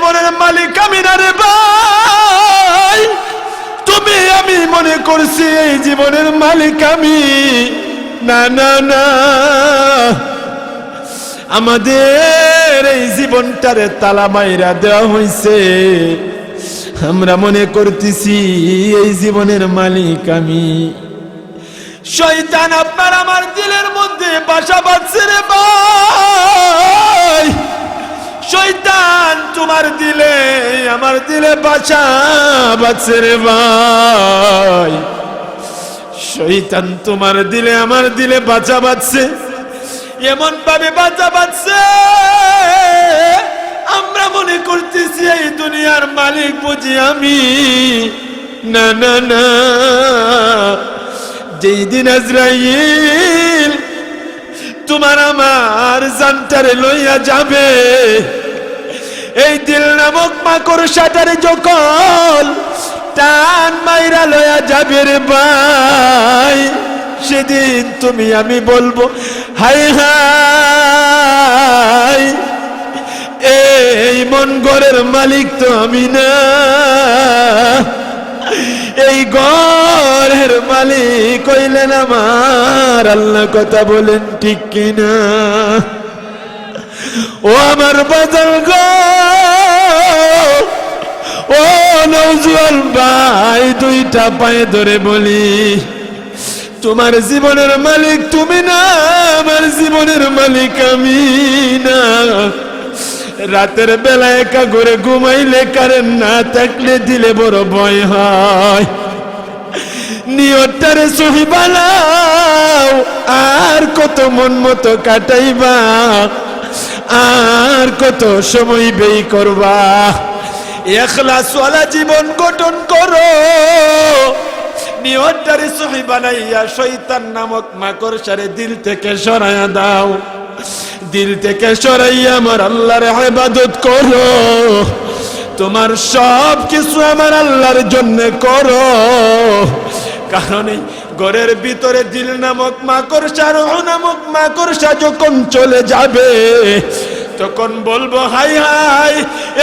জীবনের মালিক আমি না রে ভাই, তুমি আমি মনে করছি এই জীবনের মালিক আমি। না না না, আমাদের এই জীবনটারে তালা মাইরা দেওয়া হয়েছে, আমরা মনে করতেছি এই জীবনের মালিক আমি। শয়তান আপনার আমার দিলের মধ্যে বাসা বাঁধছে রে ভাই, শয়তান তোমার দিলে আমার দিলে বাসা বাঁধছে রে ভাই, শয়তান তোমার দিলে আমার দিলে বাসা বাঁধছে, এমন ভাবে বাঁচা বাঁচছে আমরা মনে করতেছি এই দুনিয়ার মালিক বুঝি আমি। না না না, যেই দিন আজরাইল তোমার আমার জানটারে লইয়া যাবে, এই দিল নামক মাকড়সাটারে যখন টান মাইরা লইয়া যাবে রে ভাই, সেদিন তুমি আমি বলবো হাই হাই, এই মন ঘরের মালিক তো আমি না, এই ঘরের মালিক হইলেন আমার আল্লাহ। কথা বলেন ঠিক কিনা? ও আমার বাজার গো, ও নওজোয়ান ভাই, দুইটা পায়ে ধরে বলি, তোমার জীবনের মালিক তুমি না, আমার জীবনের মালিক আমি না। রাতের বেলা একা ঘরে ঘুমাইলে কারেন্ট না থাকলে দিলে বড় ভয় হয়, নিয়তটারে সহি বানাও, আর কত মন মতো কাটাইবা, আর কত সময় ব্যয় করবা, ইখলাসওয়ালা জীবন গঠন করো, নিয়তটারে সহি বানাইয়া শয়তান নামক মাকড়সারে দিল থেকে সরাইয়া দাও, দিল থেকে সরাইয়া আমার আল্লাহর ইবাদত করো, তোমার সব কিছু আমার আল্লাহর জন্য করো। কারণ এই ঘরের ভিতরে দিল নামক মাকড়সা, রূহ নামক মাকড়সা যখন চলে যাবে তখন বলবো হাই হাই,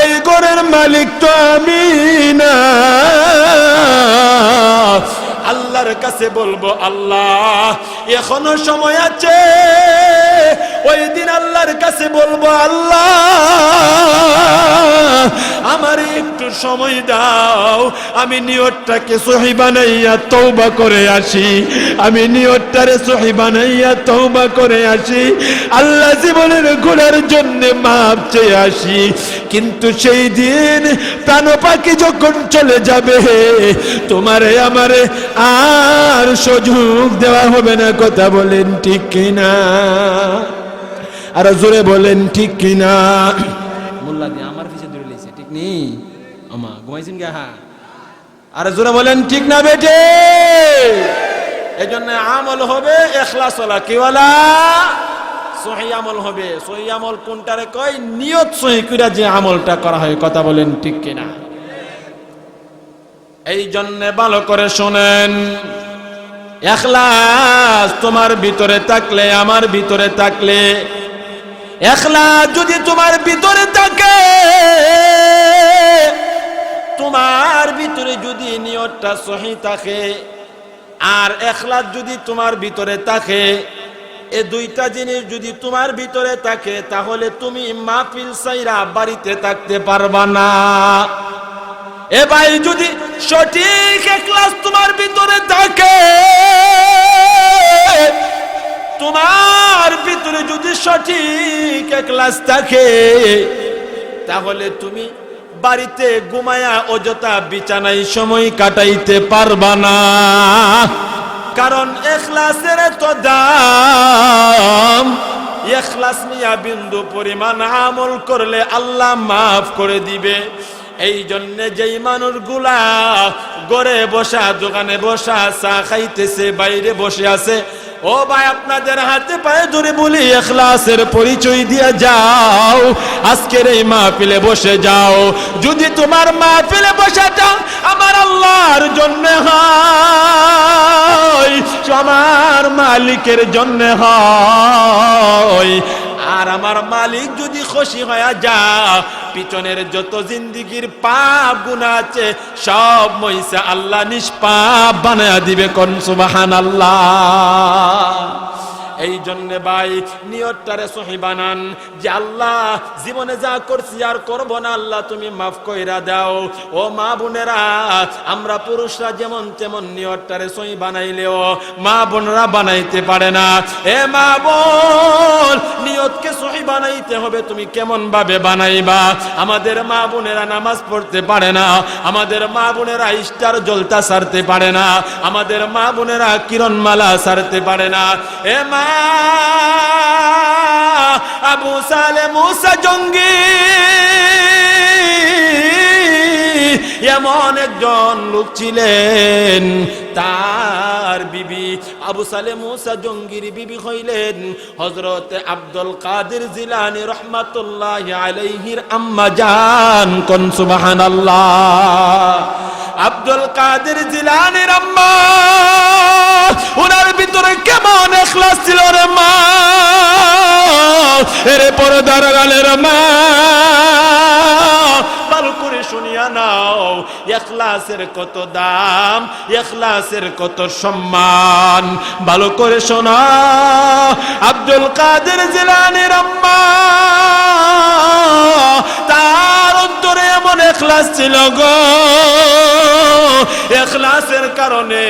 এই ঘরের মালিক তো আমি না। আল্লাহর কাছে বলবো আল্লাহ এখনো সময় আছে, ওই দিন আল্লাহর কাছে বলবো আল্লাহ আমার একটু সময় দাও, আমি নিয়তটাকে সহি বানাইয়া তওবা করে আসি, আমি নিয়তটারে সহি বানাইয়া তওবা করে আসি, আল্লাহ জীবনের গুনার জন্য মাপ চেয়ে আসি। কিন্তু সেই দিন প্রাণ পাখি যখন চলে যাবে তোমারে আমারে আর সুযোগ দেওয়া হবে না। কথা বলেন ঠিক কিনা? আর জোরে বলেন ঠিক কিনা? মোল্লা দিয়ে আমার পিছে ধরে লেছে, ঠিক নেই আমা ঘুমাইছেন গে? হ্যাঁ, আর জোরে বলেন ঠিক না বেটে? এই জন্য আমল হবে ইখলাসওয়ালা, কিওয়ালা? সহি আমল হবে। সহি আমল কোনটারে কয়? নিয়ত সহি করে যে আমলটা করা হয়। কথা বলেন ঠিক কিনা? এই জন্য ভালো করে শোনেন, ইখলাস তোমার ভিতরে থাকলে, আমার ভিতরে থাকলে, ইখলাস যদি তোমার ভিতরে থাকে, তোমার ভিতরে যদি নিয়তটা সহি থাকে, আর ইখলাস যদি তোমার ভিতরে থাকে, এই দুইটা জিনিস যদি তোমার ভিতরে থাকে, তাহলে তুমি মাহফিল ছাইরা বাড়িতে থাকতে পারবা না। এ ভাই, যদি সঠিক ইখলাস তোমার ভিতরে থাকে, তোমার ভিতরে যদি সঠিক ইখলাস থাকে, তাহলে তুমি বাড়িতে ঘুমায়া অযথা বিছানায় সময় কাটাইতে পারবা না। কারণ ইখলাসের তো দাম, ইখলাস নিয়া বিন্দু পরিমাণ আমল করলে আল্লাহ মাফ করে দিবে। এই জন্য যেই মানুষগুলা ঘরে বসা, দোকানে বসা, চা খাইতেছে, বাইরে বসে আছে, ও ভাই আপনাদের হাতে পায়ে ধরে বলি ইখলাসের পরিচয় দিয়ে যাও, আজকের এই মাহফিলে বসে যাও। যদি তোমার মাহফিলে বসাটা আমার আল্লাহর জন্য হয়, আমার মালিকের জন্য হয়, আর আমার মালিক যদি খুশি হয়ে যা, পিছনের যত জিন্দেগির পাপ গুনাহ আছে সব মইসা আল্লাহ নিষ্পাপ বানায়া দিবে। কোন সুবহানাল্লাহ। এই জন্য ভাই নিয়তটারে সহি বানান যে আল্লাহ জীবনে যা করছি আর করব না, আল্লাহ তুমি মাফ কইরা দাও। ও মা বোনেরা, আমরা পুরুষরা যেমন তেমন নিয়তটারে সহি বানাইলেও মা বোনরা বানাইতে পারে না। এ মা বোন, নিয়তকে সহি বানাইতে হবে। তুমি কেমন ভাবে বানাইবা? আমাদের মা বোনেরা নামাজ পড়তে পারে না, আমাদের মা বোনেরা স্টার জলতা সারতে পারে না, আমাদের মা বোনেরা কিরণমালা সারতে পারে না। এ মা, আবু সালে মুসা জঙ্গি এমন একজন লোক ছিলেন, তার বিবি আবু সালে মুসা জঙ্গির বিবি হইলেন হযরত আব্দুল কাদের জিলানী রহমাতুল্লাহি আলাইহির আম্মা জান। কোন সুবহানাল্লাহ। আব্দুল কাদের জিলানীর আম্মা, ওনার ভিতরে কেমন ইখলাস ছিল রে মা, এরে পর্দার গালের মা, ভালো করে শুনিয়া নাও। ইখলাসের কত দাম, ইখলাসের কত সম্মান, ভালো করে শোনা। আব্দুল কাদের জিলানীর আম্মা, তার অন্তরে এমন ইখলাস ছিল গো, ইখলাসের কারণে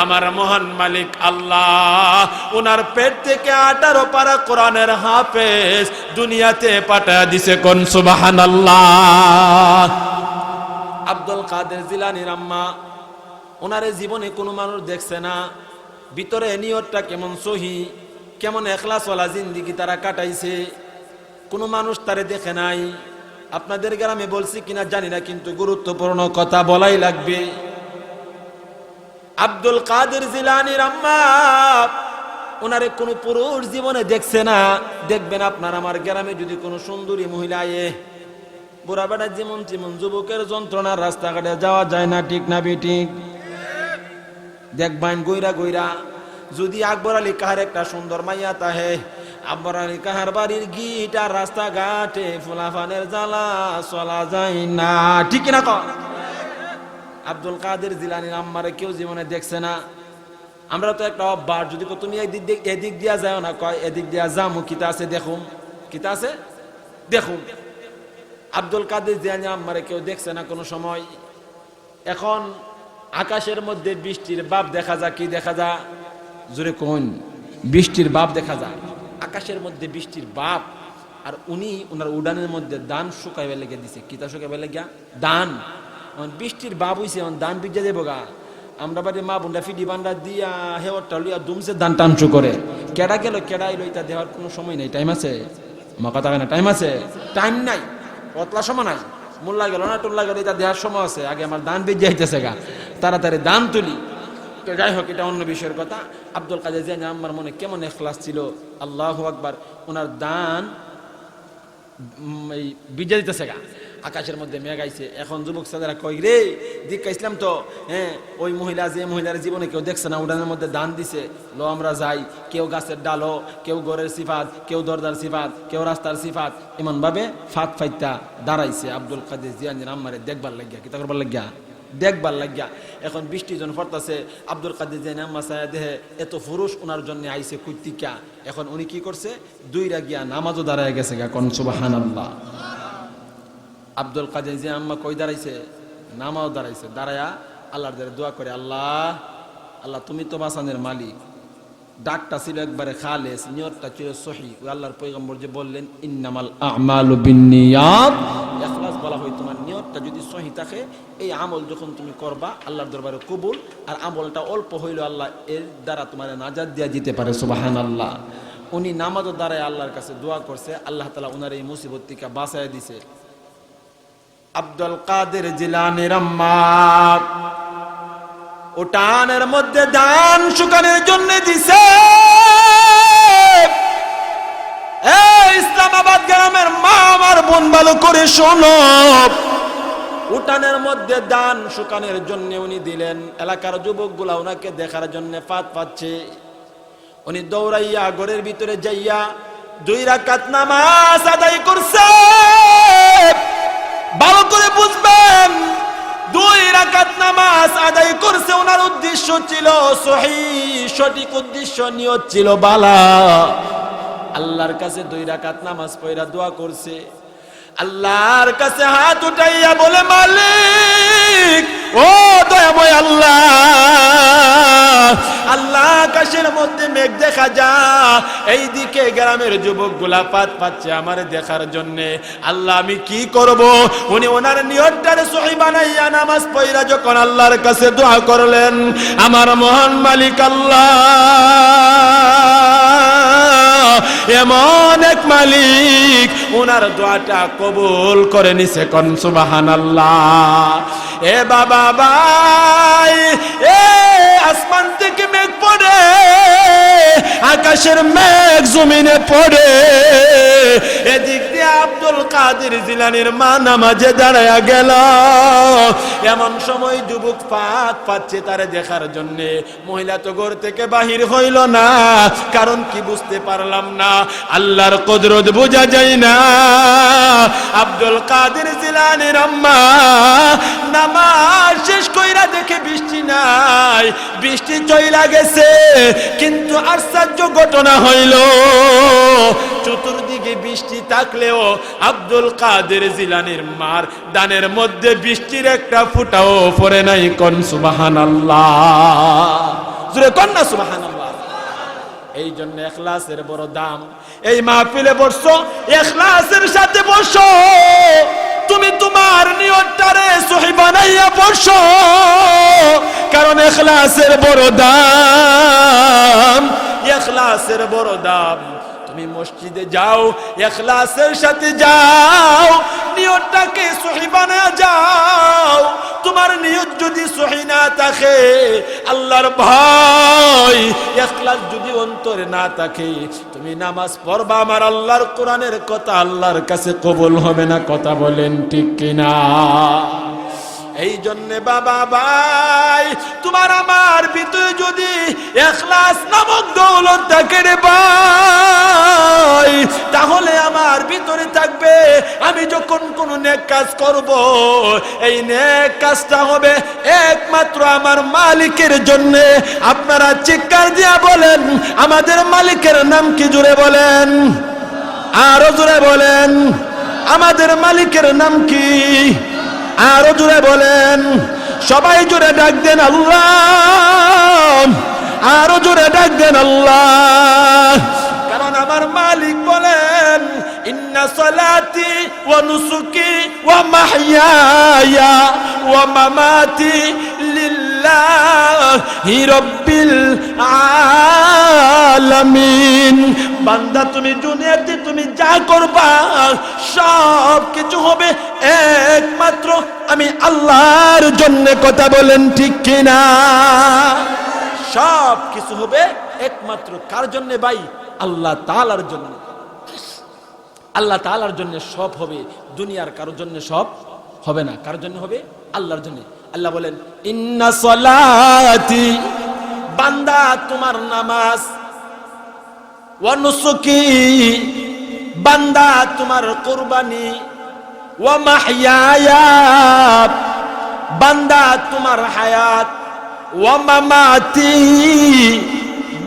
আমার মহান মালিক আল্লাহ ওনার পেট থেকে 18 পারা কোরআনের হাফেজ দুনিয়াতে পাঠায় দিছে। কোন সুবহানাল্লাহ। আব্দুল কাদের জিলানীর আম্মা, ওনারে জীবনে কোনো মানুষ দেখছে না, ভিতরে নিয়তটা কেমন সহি, কেমন ইখলাসওয়ালা জিন্দেগি তারা কাটাইছে, কোনো মানুষ তারে দেখে নাই। আপনাদের গ্রামে বলছি কিনা জানি না, কিন্তু গুরুত্বপূর্ণ কথা বলাই লাগবে। আব্দুল কাদের জিলানীর আম্মা, ওনারে কোনো পুরুষ জীবনে দেখছে না। দেখবেন আপনার আমার গ্রামে যদি কোনো সুন্দরী মহিলা আয়ে, বুড়া বেটা যেমন যেমন যুবকের যন্ত্রণা, রাস্তাঘাটে যাওয়া যায় না, ঠিক না বেঠিক? দেখবেন গইরা গইরা যদি আকবর আলী কাহার একটা সুন্দর মাইয়া তাহে, আকবর আলী কাহার বাড়ির গিট আর রাস্তাঘাটে ফুলাফানের জ্বালা চলা যায় না, ঠিক না? আব্দুল কাদের জিলানীর আম্মারে কেউ জীবনে দেখছে না। আমরা তো একটা অভ্যাস, যদি তুমি এদিক দিয়া যাও না, কয় এদিক দিয়া যামু, কিতা আছে দেখুন, কিতা আছে দেখুন। আব্দুল কাদের জিলানী আম্মারে কেউ দেখছে না কোনো সময়। এখন আকাশের মধ্যে বৃষ্টির বাপ দেখা যায়, কি দেখা যায়? জোরে কোন? বৃষ্টির বাপ দেখা যায় আকাশের মধ্যে, বৃষ্টির বাপ। আর উনি ওনার উড়ানের মধ্যে দান শুকাইবে লেগে দিছে। কিতা শুকাইবে লেগা? দান। বৃষ্টির বাপ হইছে, দান বিজা দেব গা। আমরা বাড়ি মা বোনরা ফিডি বান্ডা দিয়া হেওয়ারটা লইয়া দুমছে দান টানছু করে। কেডা গেল কেডা এলো, এটা দেওয়ার কোনো সময় নাই। টাইম আছে? মা কথা না, টাইম আছে? টাইম নাই, অতলা সময় নাই। মোল্লা গেল না টোল্লা গেল, এটা দেওয়ার সময় আছে। আগে আমার দান বেজে যাইতেছে গা, তাড়াতাড়ি দান তুলি। তো যাই হোক, এটা অন্য বিষয়ের কথা। আব্দুল কাদের জিলানী আমার মনে কেমন ইখলাস ছিল, আল্লাহু আকবার। ওনার দান এই বিজে দিতেছে গা, আকাশের মধ্যে মেঘ আইছে। এখন যুবক সাদারা কই রে, দীক্ষা ইসলাম তো, হ্যাঁ, ওই মহিলা যে মহিলার জীবনে কেউ দেখছে না, উড়ানের মধ্যে দান দিছে, লো আমরা যাই। কেউ গাছের ডালো, কেউ ঘরের সিফাত, কেউ দরজার সিফাত, কেউ রাস্তার সিফাত, এমন ভাবে ফাত ফাইতা দাঁড়াইছে আব্দুল কাদের জিলানীর আম্মারে দেখবার লাগিয়া, কিতা করবার লাগিয়া, দেখবার লাগিয়া। এখন বৃষ্টি জন পড়তাছে, আব্দুল কাদের জিলানী আম্মা সায়া দেহে এত পুরুষ ওনার জন্য আইছে কইতিকা। এখন উনি কি করছে? দুইরা গিয়া নামাজও দাঁড়ায় গেছে গা। কোন সুবহানাল্লাহ। আব্দুল কাদের জিলানী আম্মা কই দাঁড়াইছে? নামাও দাঁড়াইছে। দাঁড়ায়া আল্লাহর দ্বারা দোয়া করে, আল্লাহ আল্লাহ তুমি তো বাঁচানের মালিক। ডাকটা ছিল একবারে খালেস, নিয়তটা ছিল সহি। ওই আল্লাহর পয়গম্বর যে বললেন, ইন্নামাল আমালু বিন্নিয়াত, ইখলাস বলা হয় তোমার নিয়তটা যদি সহি থাকে, এই আমল যখন তুমি করবা আল্লাহর দরবারে কবুল। আর আমলটা অল্প হইলেও আল্লাহ এর দ্বারা তোমার নাজাত দিয়া দিতে পারে। সুবহানাল্লাহ। উনি নামাজের দ্বারাই আল্লাহর কাছে দোয়া করছে, আল্লাহ তাআলা উনার এই মুসিবত থেকে বাঁচায় দিছে। আব্দুল কাদের জিলানীর আম্মা উঠানের মধ্যে ধান শুকানোর জন্য দিছে। ইসলামাবাদ গ্রামের মা আমার বোন, ভালো করে শোনো। উঠানের মধ্যে ধান শুকানোর জন্য উনি দিলেন। এলাকার যুবকগুলা ওনাকে দেখার জন্য ফাত পাচ্ছে। উনি দৌড়াইয়া ঘরের ভিতরে যাইয়া 2 রাকাত নামাজ আদায় করছে। ভালো করে বুঝবেন, 2 রাকাত নামাজ আদায় করছে, ওনার উদ্দেশ্য ছিল সহিহ, সঠিক উদ্দেশ্য, নিয়ত ছিল বালা। আল্লাহর কাছে 2 রাকাত নামাজ পড়া দোয়া করছে। আল্লাহর কাছে হাত উঠাইয়া বলে, মালিক ও দয়াময় আল্লাহ, আল্লাহ আকাশের মধ্যে মেঘ দেখা যা, এইদিকে গ্রামের যুবকগুলা পাত পাচ্ছে আমার দেখার জন্য। আল্লাহ আমি কি করব? উনি ওনার নিয়তটারে সহিহ বানাইয়া নামাজ পড়া যখন আল্লাহর কাছে দোয়া করলেন, আমার মহান মালিক আল্লাহ এমন এক মালিক ওনার দোয়াটা কবুল করে নিছে। কোন সুবহানাল্লাহ। এ বাবা ভাই, এ আসমান থেকে মেঘ পড়ে, আকাশের মেঘ জমিনে পড়ে, এদিক দিয়ে আব্দুল কাদের জিলানীর মা নামাজে দাঁড়ায়া গেল। এমন সময় যুবক পাত পাচ্ছে তারে দেখার জন্য। মহিলা তো ঘর থেকে বাহির হইল না, কারণ কি বুঝতে পারলাম না, আল্লাহর কুদরত বোঝা যায় না। আব্দুল কাদের জিলানীর আম্মা নামাজ শেষ কইরা দেখে বৃষ্টি নাই, বৃষ্টি চইলা গেছে। কিন্তু আশ্চর্য ঘটনা হইল, চতুর্দিকে বৃষ্টি থাকলেও আব্দুল কাদের জিলানীর মার দানের মধ্যে বৃষ্টির একটা ফোঁটাও পড়ে নাই। কোন সুবহানাল্লাহ, জোরে কোন না সুবহানাল্লাহ। এই জন্য ইখলাসের বড় দাম। এই মাহফিলে বসছো, ইখলাসের সাথে বসো। তুমি তোমার নিয়তটারে সহিহ বানাইয়া বসো, কারণ ইখলাসের বড় দাম, ইখলাসের বড় দাম। তুমি মসজিদে যাও, ইখলাসের সাথে যাও, নিয়তটাকে সহিহ বানায়া যাও। তোমার নিয়ত যদি সহিহ না থাকে, আল্লাহর ভয়, ইখলাস যদি অন্তরে না থাকে, তুমি নামাজ পড়বা, আমার আল্লাহর কোরআনের কথা আল্লাহর কাছে কবুল হবে না। কথা বলেন ঠিক কিনা? এই জন্য বাবা ভাই, তোমার আমার ভিতরে যদি ইখলাস নামক দৌলত থাকে রে ভাই, তাহলে আমার ভিতরে থাকবে আমি যখন কোন নেক কাজ করব, এই নেক কাজটা হবে একমাত্র আমার মালিকের জন্য। আপনারা চিৎকার দিয়া বলেন, আমাদের মালিকের নাম কি? জোরে বলেন, আরো জোরে বলেন, আমাদের মালিকের নাম কি? আরো জোরে বলেন, সবাই জোরে ডাক দেন আল্লাহ, আরো জোরে ডাক দেন আল্লাহ। কারণ আমার মালিক বলেন, ইন্না সালাতি ওয়া নুসুকি ওয়া মাহইয়ায়া ওয়া মামাতি লিল্লাহি রাব্বিল আলামিন। বান্দা তুমি দুনিয়াতে তুমি যা করবা সব কিছু হবে একমাত্র আমি আল্লাহর জন্য। কথা বলেন ঠিক কিনা? সব কিছু হবে একমাত্র কার জন্য ভাই? আল্লাহ তাআলার জন্য। আল্লাহ তাআলার জন্য সব হবে, দুনিয়ার কারোর জন্য সব হবে না। কার জন্য হবে? আল্লাহর জন্য। আল্লাহ বলেন, ইন্না সলাতি, বান্দা তোমার নামাজ, ওয়া নুসুকি, বান্দা তোমার কুরবানি, ওয়া মাহইয়ায়া, বান্দা তোমার হায়াত, ওয়া মামাতি,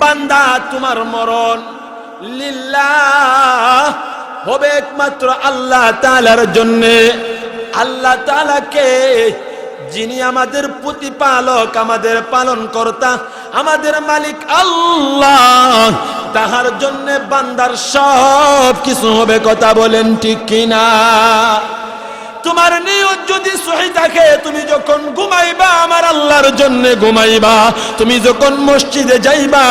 বান্দা তোমার মরণ, লিল্লাহ, হবে একমাত্র আল্লাহ তাআলার জন্য। আল্লাহ তাআলাকে, যিনি আমাদের প্রতিপালক, আমাদের পালন কর্তা, আমাদের মালিক আল্লাহ, তাহার জন্য বান্দার সব কিছু হবে। কথা বলেন ঠিক কিনা? তোমার নিয়ত যদি সহিহ থাকে, তুমি যখন ঘুমাইবা আমার আল্লাহর জন্য ঘুমাইবা, তুমি যখন মসজিদে যাইবা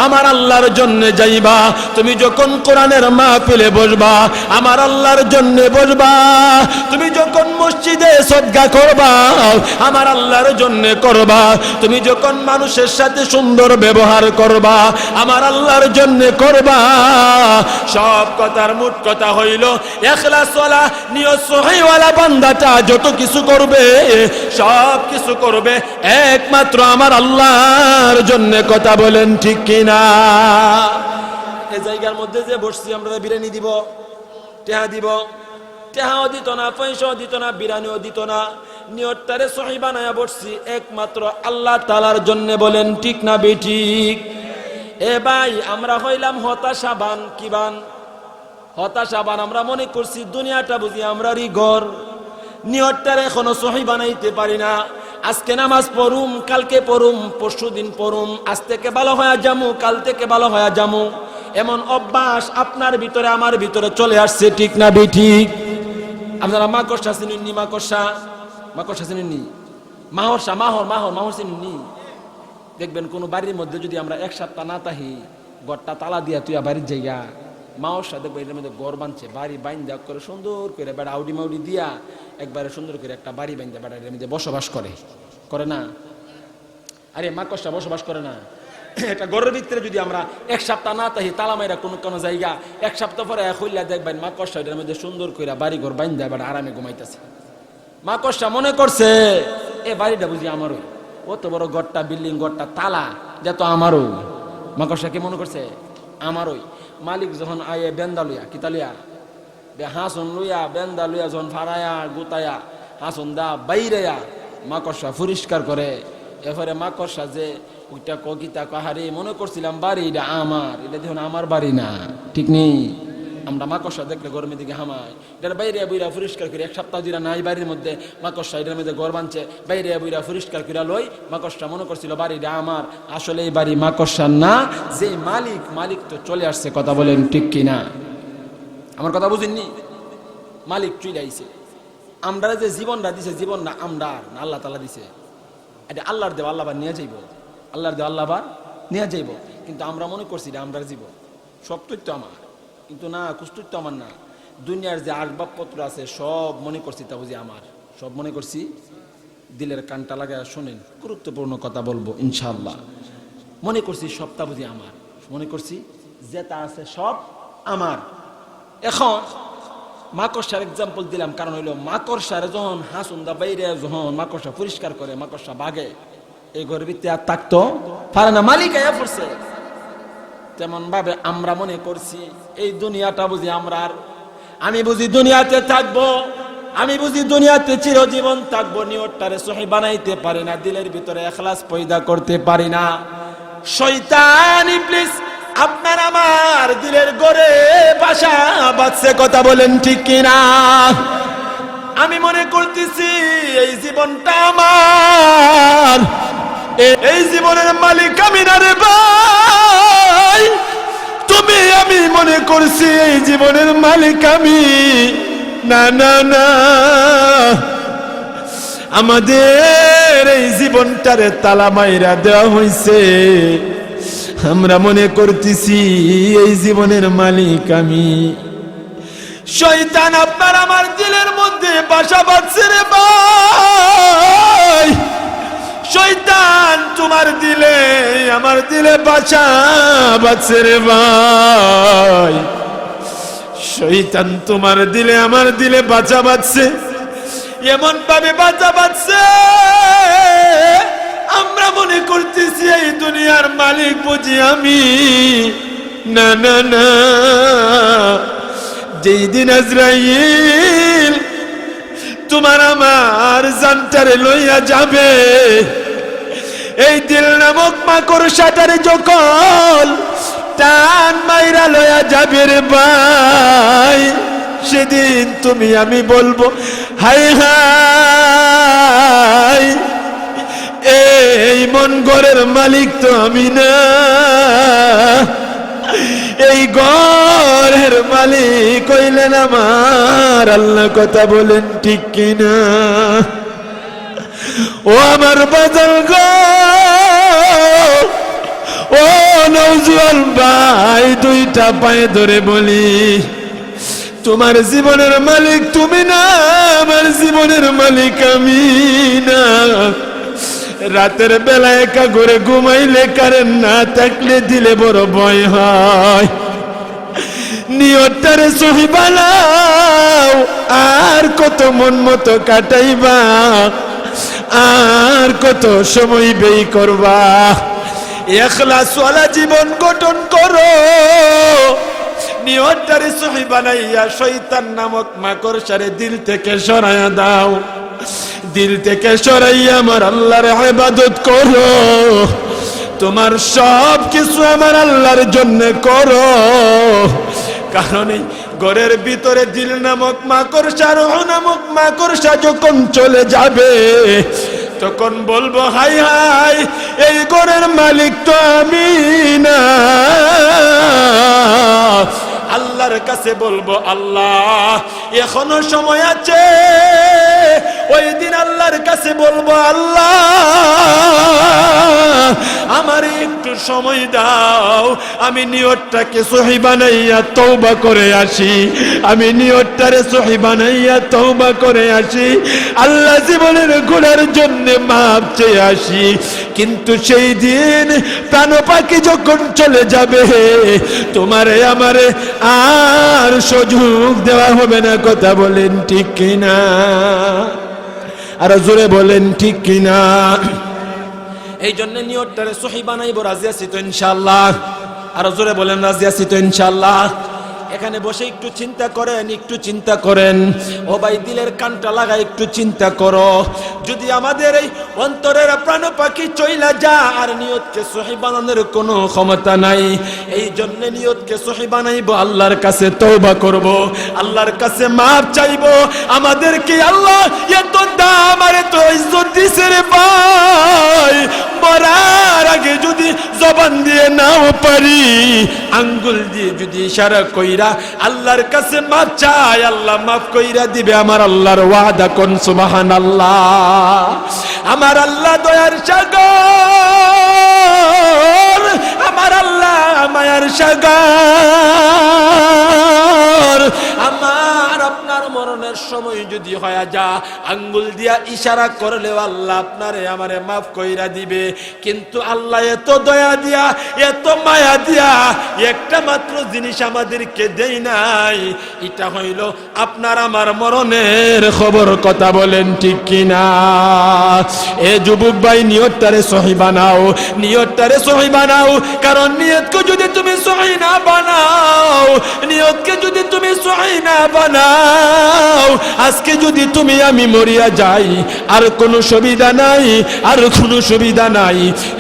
আমার আল্লাহর জন্য যাইবা, তুমি যখন কোরআনের মাহফিলে বসবা আমার আল্লাহর জন্য বসবা, তুমি যখন মসজিদে সদকা করবা আমার আল্লাহর জন্য করবা, তুমি যখন মানুষের সাথে সুন্দর ব্যবহার করবা আমার আল্লাহর জন্য করবা। সব কথার মোট কথা হইল, ইখলাস ওয়ালা নিয়ত সহিহ বান্দাটা যত কিছু করবে সব কিছু করবে একমাত্র আমার আল্লাহর জন্য। কথা বলেন ঠিক কিনা? এই জায়গার মধ্যে যে বসছি আমরা বিরিয়ানি দিব, টেহা দিব, টেহাও দিত না, পয়সাও দিত না, বিরিয়ানিও দিত না। নিয়তটারে সহি বানায়া বসছি একমাত্র আল্লাহ তাআলার জন্য। বলেন ঠিক না বেঠিক? এ ভাই, আমরা হইলাম হতাশাবান। কি বান? হতাশাবান। আমরা মনে করছি দুনিয়াটা বুঝি আমরারই ঘর। নিয়তটারে এখনো সহি বানাইতে পারি না। আজকে নামাজ পড়ুম, কালকে পড়ুম, পরশুদিন পড়ুম, আজ থেকে ভালো হয়ে যামু, কাল থেকে ভালো হয়ে যামু, এমন অভ্যাস আপনার ভিতরে আমার ভিতরে চলে আসছে। ঠিক না বেঠিক? আপনারা মাকড়সা চিনেননি? মাকড়সা চিনেননি? মাহরসা, মাহর চিনেননি? দেখবেন কোন বাড়ির মধ্যে যদি আমরা এক সপ্তাহ না থাকি, ঘরটা তালা দিয়া তুই বাড়ির জায়গা, মাহরসা দেখবো এর মধ্যে ঘর বানছে, বাড়ি বাইন্দা করে সুন্দর করে বেড়া আউডি মাউডি দিয়া একবারে সুন্দর করে একটা বাড়ি বাইন্দা বেড়া এর মধ্যে বসবাস করে না? আরে মাকড়সা বসবাস করে না? একটা ঘরের ভিতরে যদি আমরা এক সপ্তাহ না থাকি, তালা মাইরা কোনো জায়গা, এক সপ্তাহ পরে হইলা দেখবেন মাকড়সা এটার মধ্যে সুন্দর করে বাড়ি ঘর বাইন্দা বেড়া আরামে ঘুমাইতেছে। মাকড়সা মনে করছে এ বাড়িটা বুঝি আমারই, অত বড় ঘরটা, বিল্ডিং ঘরটা তালা যা তো আমারও। মাকড়সা কি মনে করছে? আমারই। মালিক যখন আয়ে বেন্দা লইয়া, কিতা লইয়া, হাসন লইয়া, বেন্দা লইয়া যখন ফাড়ায়া গুতায়া হাসন দা বাইরেয়া মাকড়সা পরিষ্কার করে, এরপরে মাকড়সা যে ওইটা কিতা কাহারে মনে করছিলাম বাড়ি, এটা আমার, এটা দেখুন আমার বাড়ি না। ঠিক নেই? আমরা মাকড়সা দেখলে গরমের দিকে হামাই, এটার বাইরে বইরা পরিষ্কার করে এক সপ্তাহ দিরা নাই বাড়ির মধ্যে, মাকড়সা এটার মধ্যে ঘর বানছে, বাইরে বইরা পরিষ্কার করে লই, মাকড়সা মনে করছিল বাড়িটা আমার, আসলে এই বাড়ি মাকড়সা না, যে মালিক তো চলে আসছে। কথা বলেন ঠিক কিনা? আমার কথা বুঝেননি? মালিক চলে আইছে। আমরা যে জীবনটা দিছে, জীবনটা আমরা না আল্লাহ তাআলা দিছে। এটা আল্লাহর দেওয়া, আল্লাহ নিয়ে যাইব, আল্লাহর দেওয়া আল্লাহ নিয়ে যাইব। কিন্তু আমরা মনে করছি এটা আমরার জীবন, সব তথ্য আমার, কিন্তু না, কুস্তত্ব আমার না। দুনিয়ার যে আসবাবপত্র আছে সব মনে করছি তা বুঝি আমার, সব মনে করছি। দিলের কানটা লাগায় শোনেন, গুরুত্বপূর্ণ কথা বলবো ইনশাআল্লাহ। মনে করছি সবটা বুঝি আমার, মনে করছি যেটা আছে সব আমার। এখন মাকড়সার এক্সাম্পল দিলাম, কারণ হইলো মাকড়সার যখন হাসুন্দা বাইরে যখন মাকড়সা পরিষ্কার করে, মাকড়সা বাগে, এই ঘরের ভিতরে আর থাকতো পারে না, মালিক আয়া পড়ছে। তেমন ভাবে আমরা মনে করছি এই দুনিয়াটা বুঝি আমরার, আমি বুঝি দুনিয়াতে থাকবো, আমি বুঝি দুনিয়াতে চিরজীবন থাকবো। নিয়তটারে সহি বানাইতে পারি না, দিলের ভিতরে ইখলাস পয়দা করতে পারি না। শয়তান ইবলিস আপনার আমার দিলের ঘরে বাসা বাঁধছে। কথা বলেন ঠিক কিনা? আমি মনে করতেছি এই জীবনটা আমার, এই জীবনের মালিক আমি না রে ভাই। তুমি, আমি মনে করছি এই জীবনের মালিক আমি। না না না, আমাদের এই জীবনটারে তালা মাইরা দেওয়া হয়েছে। আমরা মনে করতেছি এই জীবনের মালিক আমি। শয়তান আপনার আমার দিলের মধ্যে বাসা বাঁধছে রে ভাই। শয়তান তোমার দিলে আমার দিলে বাসা বাঁধছে রে ভাই। শয়তান তোমার দিলে আমার দিলে বাঁচা বাঁধছে, এমন ভাবে বাঁচা বাঁধছে আমরা মনে করতেছি এই দুনিয়ার মালিক বুঝি আমি। না না না, যেই দিন আজরাইল তোমার আমার জানটারে লইয়া যাবে, এই দিল নামক মাকড়সাটারে যখন টান মাইরা লইয়া যাবে রে ভাই, সেদিন তুমি আমি বলবো হাই হাই, এই মন ঘরের মালিক তো আমি না, এই ঘরের মালিক হইলেন আমার আল্লাহ। কথা বলেন ঠিক কিনা? ও আমার বাজার গো, ও নওজোয়ান ভাই, দুইটা পায়ে ধরে বলি, তোমার জীবনের মালিক তুমি না, আমার জীবনের মালিক আমি না। রাতের বেলা একা ঘরে ঘুমাইলে কারেন্ট না থাকলে দিলে বড় ভয় হয়। নিয়তটারে সহি বানাও, আর কত মন মতো কাটাইবা, আর কত সময় ব্যয় করবা। ইখলাসওয়ালা জীবন গঠন করো, নিয়তটারে সহি বানাইয়া শয়তান নামক মাকড়সারে দিল থেকে সরাইয়া দাও, দিল থেকে সরাইয়া আমার আল্লাহর ইবাদত করো, তোমার সব কিছু আমার আল্লাহর জন্য করো। কারণ এই ঘরের ভিতরে দিল নামক মাকড়সা, রূহ নামক মাকড়সা যখন চলে যাবে তখন বলবো হাই হাই, এই ঘরের মালিক তো আমি না। আল্লাহর কাছে বলবো আল্লাহ এখনো সময় আছে, ওই দিন আল্লাহর কাছে বলবো আল্লাহ আমার একটু সময় দাও, আমি নিয়তটাকে সহি বানাইয়া তওবা করে আসি, আমি নিয়তটারে সহি বানাইয়া তওবা করে আসি, আল্লাহ জীবনের গুনার জন্য মাপ চেয়ে আসি। কিন্তু সেই দিন প্রাণ পাখি যখন চলে যাবে তোমারে আমারে আর সুযোগ দেওয়া হবে না। কথা বলেন ঠিক কিনা? আর জোরে বলেন ঠিক কিনা? এই জন্য নিয়তটারে সহি বানাইবো। রাজি আছি তো ইনশাআল্লাহ? আর জোরে বলেন রাজি আছি তো ইনশাআল্লাহ? এখানে বসে একটু চিন্তা করেন, একটু চিন্তা করেন। ও ভাই দিলের কানটা লাগা একটু চিন্তা করো, যদি আমাদের এই অন্তরের প্রাণ পাখি চইলা যা আর নিয়তকে সহি বানানোর কোনো ক্ষমতা নাই। এই জন্য নিয়তকে সহি বানাইবো, আল্লাহর কাছে তওবা করব, আল্লাহর কাছে মাপ চাইবো। আমাদেরকে আল্লাহ এত দাম আর এত ইজ্জত দিছে রে ভাই, মরার আগে যদি জবান দিয়ে নাও পারি, আঙ্গুল দিয়ে যদি ইশারা কইরা আল্লাহর কাছে মাপ চাই, আল্লাহ মাফ কইরা দিবে। আমার আল্লাহর ওয়াদা, কোন সুবহানাল্লাহ। আমার আল্লাহ দয়ার সাগর, আমার আল্লাহ মায়ার সাগর। আমার আপনার মরণের সময় যদি হয়ে যা, আঙ্গুল দিয়া ইশারা করলেও আল্লাহ আপনারে আমারে মাফ কইরা দিবে। কিন্তু আল্লাহ এত দয়া দিয়া, এত মায়া দিয়া একটা মাত্র জিনিস আমাদেরকে দেই নাই, এটা হইল আপনার আমার মরণের খবর। কথা বলেন ঠিক কিনা? এ যুবক ভাই নিয়তটারে সহি বানাও, নিয়তটারে সহি বানাও। কারণ নিয়তকে যদি তুমি সহি না বানাও, নিয়তকে যদি তুমি সহি না বানাও, আজকে যদি তুমি আমি মরিয়া যাই আর কোনো সুবিধা নাই, আর কোনো সুবিধা নাই।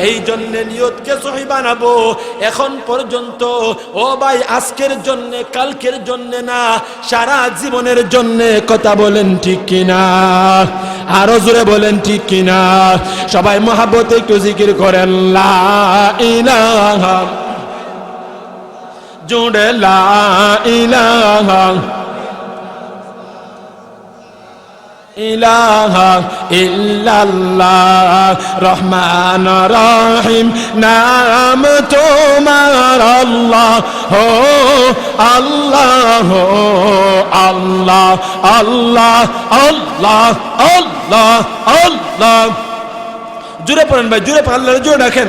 এই জন্য নিয়তকে সহি বানাবো। এখন পর্যন্ত ও ভাই আজকের জন্য, কালকের জন্য না, সারা জীবনের জন্য। কথা বলেন ঠিক কিনা? আরো জোরে বলেন ঠিক কিনা? সবাই মহাব্বতে একটু জিকির করেন লা ইলাহা, জোরে লা ইলাহা ইলাহা ইল্লাল্লাহ। রহমান রহিম নাম তোমার আল্লাহ, হো আল্লাহ, হো আল্লাহ, আল্লাহ আল্লাহ আল্লাহ আল্লাহ। জোরে পড়েন ভাই, জোরে পড়েন, আল্লাহর জোরে রাখেন।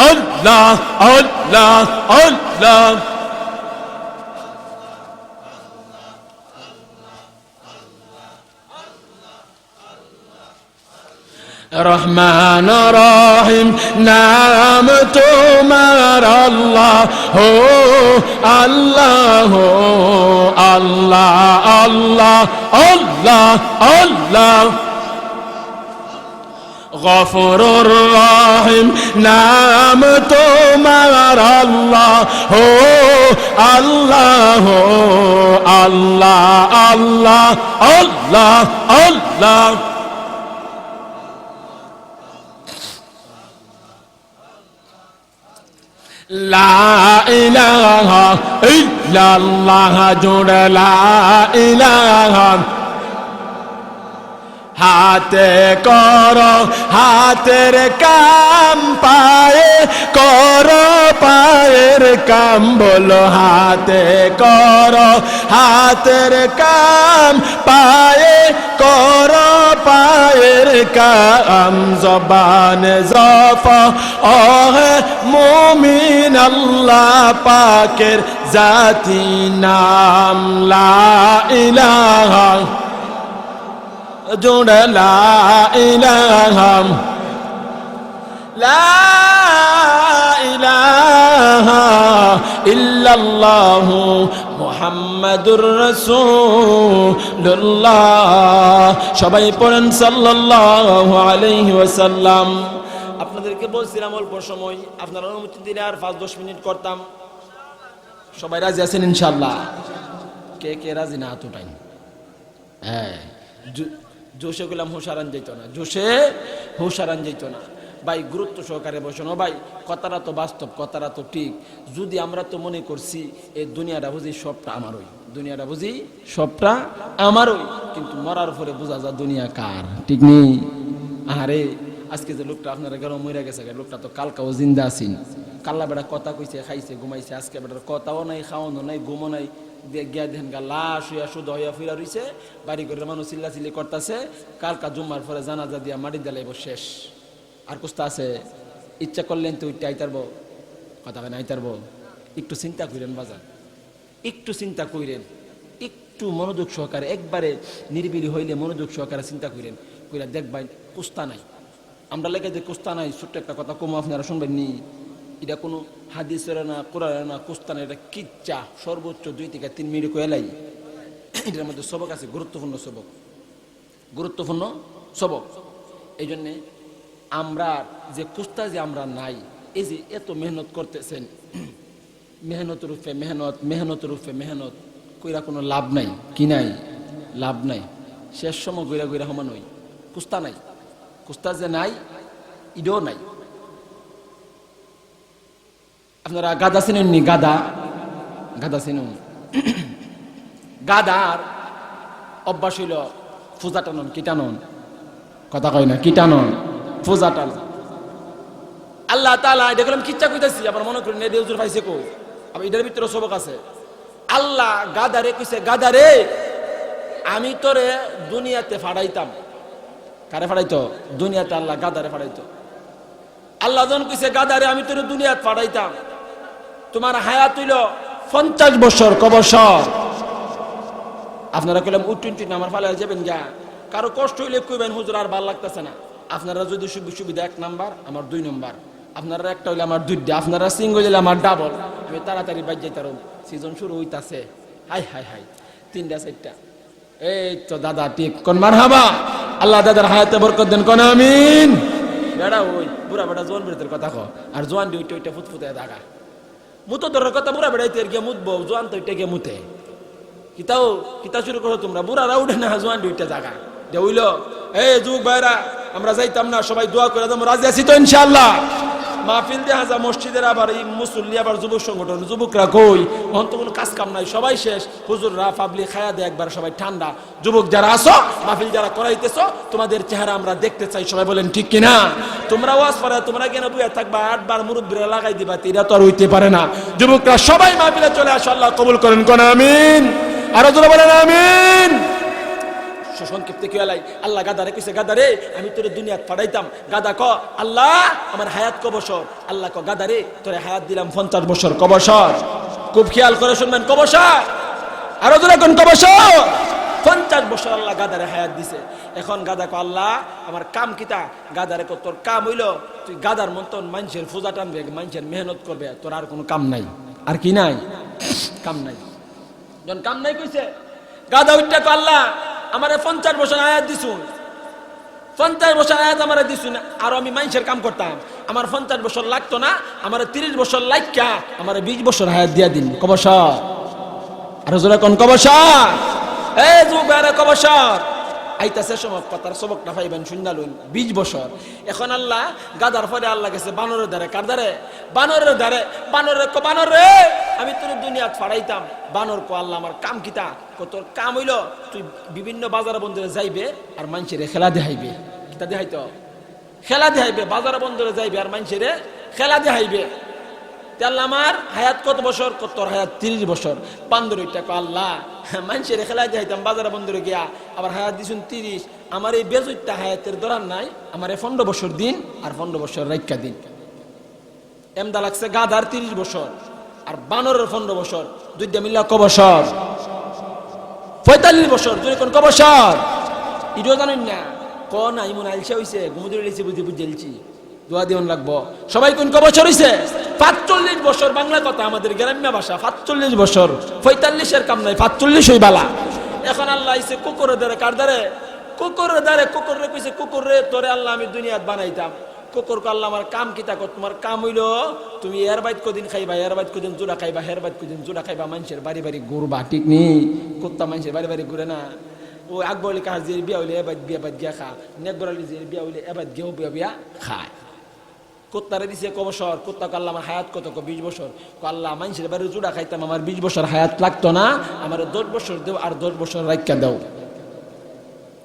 আল্লাহ আল্লাহ আল্লাহ। রহমান রহিম নাম তোমার আল্লাহ, হো আল্লাহ, হো আল্লাহ আল্লাহ আল্লাহ আল্লাহ। গফুরুর রহিম নাম তোমার আল্লাহ, হো আল্লাহ, হো আল্লাহ আল্লাহ আল্লাহ আল্লাহ। লা ইলাহা ইল্লাল্লাহ, জোড়া লা ইলাহা। হাতে করো হাতের কাম, পায়ে করো পায়ের কাম। বলো হাতে করো হাতের কাম, পায়ে করো পায়ের কাম। জবান জফা ওহে মুমিন, আল্লাহ পাকের জাতি নাম লা ইলাহা, জোড়া লা ইলাহা লা ইলাহা ইল্লাল্লাহু মুহাম্মাদুর রাসূলুল্লাহ। সবাই পড়েন সাল্লাল্লাহু আলাইহি ওয়াসাল্লাম। আপনাদেরকে বলছিলাম অল্প সময়, আপনারা অনুমতি দিলে আর 5-10 মিনিট করতাম। সবাই রাজি আছেন ইনশাআল্লাহ? কে কে রাজি না এতটাই? হ্যাঁ, জোশে গেলাম হুশারান যাইতো না, জোশে হুশারান যাইতো না। ভাই গুরুত্ব সহকারে বসেন। ভাই কথাটা তো বাস্তব, কথাটা তো ঠিক। যদি আমরা তো মনে করছি এই দুনিয়াটা বুঝি সবটা আমারই, দুনিয়াটা বুঝি সবটা আমারই, কিন্তু মরার পরে বোঝা যায় দুনিয়া কার, ঠিক নেই? আরে আজকে যে লোকটা আপনারা গেল মরে গেছে, লোকটা তো কালকাও জিন্দা আছেন। কাল্লা বেড়া কথা কইছে, খাইছে, ঘুমাইছে। আজকে বেটার কথাও নাই, খাওয়ানো নাই, ঘুমো নাই। গিয়া দেখেন গা লাশ হইয়া শুধু হইয়া ফিরা রইছে। বাড়ি করে মানুষ চিল্লাচিল্লি করতেছে। কালকা জুম্মার পরে জানাজা দিয়া মাটি দিলাইব, শেষ। আর কুস্তা আছে? ইচ্ছা করলেন তো উঠতে আইতারব, কথা কেন আইতারব? একটু চিন্তা করেন বাজার, একটু চিন্তা করেন, একটু মনোযোগ সহকারে, একবারে নিরিবিলি হইলে মনোযোগ সহকারে চিন্তা করেন, কইরা দেখবেন কুস্তা নাই। আমরা লেগে যে কুস্তা নাই, ছোট্ট একটা কথা কম আপনারা শুনবেন নি। এটা কোনো হাদিসের না, কোরআনের না, কুস্তা না, এটা কিচ্ছা। সর্বোচ্চ 2 থেকে 3 মিনিট কয়েলাই। এটার মধ্যে সবক আছে, গুরুত্বপূর্ণ সবক, গুরুত্বপূর্ণ সবক। এই জন্যে আমরা যে কুস্তা যে আমরা নাই, এই যে এত মেহনত করতেছেন, মেহনতের রূপে মেহনত, মেহনতের রূপে মেহনত কইরা কোনো লাভ নাই। কি নাই? লাভ নাই। শেষ সময় গইরা গইরা সমান হই, কুস্তা নাই। কুস্তা যে নাই, ইডও নাই। আপনারা গাদা চিনেন নি? গাদা, গাদা চিনুন? গাদার অভ্যাস হইল ফুজা টানন। কি টানন? কথা কয় না, কি টানন? ফুজা টানন। আল্লাহ তাআলা দেখলাম কিচ্ছা কইতাছি, আবার মনে করেন এই হুজুর পাইছে কই? আবার এটার ভিতরে সবক আছে। আল্লাহ গাদারে কইছে, গাদারে আমি তোরে দুনিয়াতে ফাড়াইতাম। কারে ফাড়াইতো? দুনিয়াতে আল্লাহ গাদারে ফাড়াইতো। আল্লাহ যখন কইছে গাদারে আমি তোরে দুনিয়াতে ফাড়াইতাম, তোমার হায়াত হইল 50 বছর। ক বছর? আপনারা কইলাম উঠুন আমার ফালে যাবেন গা। কারো কষ্ট হইলে কইবেন হুজুর আর ভাল লাগতেছে না। আপনারা যদি সুবিধা 1 নাম্বার, আমার 2 নাম্বার। আপনারা একটা হইলে আমার 2টা, আপনারা সিঙ্গল হইলে আমার ডাবল। আমি তাড়াতাড়ি বাজ যাইতাম। সিজন শুরু হইতাছে। হাই হাই হাই, 3টা 4টা। এই তো দাদা ঠিক কোন মারহাবা। আল্লাহ দাদার হায়াতে বরকত দেন, কোন আমিন। বেড়া ওই বুড়া বেড়া জোয়ান বেড়াতের কথা কো, আর জোয়ান ওইটা ওইটা ফুটফুটে দাগা মুতো ধরার কথা। বুড়া বেড়াইতে গিয়ে মুতবো, জোয়ান তো ওইটা গিয়ে মুতে। কিতাও কিতা শুরু করো তোমরা? বুড়ারা উঠে না, জোয়ান ওইটা জাগা যে হইল। এই যুগ ভাইরা, আমরা যাইতাম না, সবাই দোয়া করে দেবো, রাজি আছি তো ইনশাআল্লাহ? মাহফিল দেখা যা মসজিদের, আবার এই মুসল্লি, আবার যুবক সংগঠন, যুবকরা কই? অন তো কোনো কাজ কাম নাই, সবাই শেষ। হুজুররা পাবলি খায়া দেয় একবার, সবাই ঠান্ডা। যুবক যারা আসো, মাহফিল যারা করাইতেছো, তোমাদের চেহারা আমরা দেখতে চাই। সবাই বলেন ঠিক কিনা? তোমরা ওয়াজ পড়া, তোমরা কেন বুয়া থাকবা? 8 বার মুরব্বিরা লাগাই দিবা, এটা তো আর হইতে পারে না। যুবকরা সবাই মাহফিলে চলে আসো, আল্লাহ কবুল করেন, কোন আমিন। আরো জোরে বলেন আমিন। সংক্ষিপ্ত কি আলাই আল্লাহ গাদারে কইছে, গাদারে আমি তোরে দুনিয়াত পাঠাইতাম। গাদা ক আল্লাহ আমার হায়াত ক বছর? আল্লাহ ক গাদারে তোরে হায়াত দিলাম 50 বছর। ক বছর? খুব খেয়াল করে শুনবেন, ক বছর? আরো জোরে কোন ক বছর? 50 বছর আল্লাহ গাদারে হায়াত দিছে। এখন গাদা ক আল্লাহ আমার কাম কিতা? গাদারে ক তোর কাম হইল তুই গাদার মতন মানুষের ফুজা টানবে, মানুষের মেহনত করবে, তোর আর কোনো কাম নাই। আর কি নাই? কাম নাই। যখন কাম নাই কইছে, গাদা উঠটা ক আল্লাহ আমারে 50 বছর আয়াত দিছুন, 50 বছর আয়াত আমারে দিছুন, আর আমি মানুষের কাম করতাম। আমার 50 বছর লাগতো না, আমার 30 বছর লাগা, আমার 20 বছর হায়াত দিয়া দিন। ক বছর? আর জোরে কোন ক বছর? এই যুগ আরে ক বছর? আইতাছে সময় কথার সবকটা পাইবেন, শুননা লইন। 20 বছর। এখন আল্লাহ গাদার পরে আল্লাহ গেছে বানরের দ্বারে। কার দ্বারে? বানরের দ্বারে। বানরের ক বানর রে আমি তোর দুনিয়াত ফাড়াইতাম। বানর কো আল্লাহ আমার কাম কিতা? তোর কাম হইল তুই বিভিন্ন বাজার বন্দরে যাইবে আর মানুষের খেলা দেখাইবে। কিতা দেখাইতো? খেলা দেখাইবে। বাজার বন্দরে যাইবে আর মানুষের খেলা দেখাইবে। আল্লাহ আমার হায়াত কত বছর? তোর হায়াত 30 বছর। বান্দর ওইটা কো আল্লাহ মানুষের খেলা দেখাইতাম বাজার বন্দরে গিয়া, আবার হায়াত দিছুন 30। আমার এই বেজুইটা হায়াতের দরার নাই, আমার 15 বছর দিন আর 15 বছর রাইকা দিন। এমদা লাগছে গাধার 30 বছর আর বানরের 15 বছর, দুইটা মিল্লা ক বছর? 45 বছর। তুই কোন ক বছর? ইডো জানেন না? ক না ইমন আইলসা হইছে, ঘুমুদুর লিছি বুঝি বুঝেলছি, দোয়া দিওন লাগবো। সবাই কোন ক বছর হইছে? 45 বছর, বাংলা কথা আমাদের গ্রাম্য ভাষা, 45 বছর, 45-এর কাম নাই, 45 হই বালা। এখন আল্লাহ আইছে কুকুরের দ্বারে, কার দ্বারে? কুকুরের দ্বারে। কুকুরে কইছে, কুকুরে তোরে আল্লাহ আমি দুনিয়াত বানাইতাম। কুকুর কো আল্লাহ আমার কাম কিতা কর? তোমার কাম হইল তুমি এর বাইত কদিন খাইবা, এর বাইত কদিন জোড়া খাইবা, হের বাইত কদিন জোড়া খাইবা, মানুষের বাড়ি বাড়ি ঘুরবা, ঠিক নি? কুত্তা মানুষের বাড়ি বাড়ি ঘুরে না। ও আকবরলি কাজ দিয়ে বিয়া হইলে এবার বিয়া বাদ গিয়া খা, নেকবরালি যে বিয়া হইলে এবার গিয়েও বিয়া বিয়া খায়। কুত্তারে দিছে ক বছর? কুত্তা আল্লাহ আমার হায়াত কত? 20 বছর। আল্লাহ মানুষের বাড়ি জোড়া খাইতাম, আমার 20 বছর হায়াত লাগতো না, আমার 10 বছর দেও আর 10 বছর রাইকা দাও,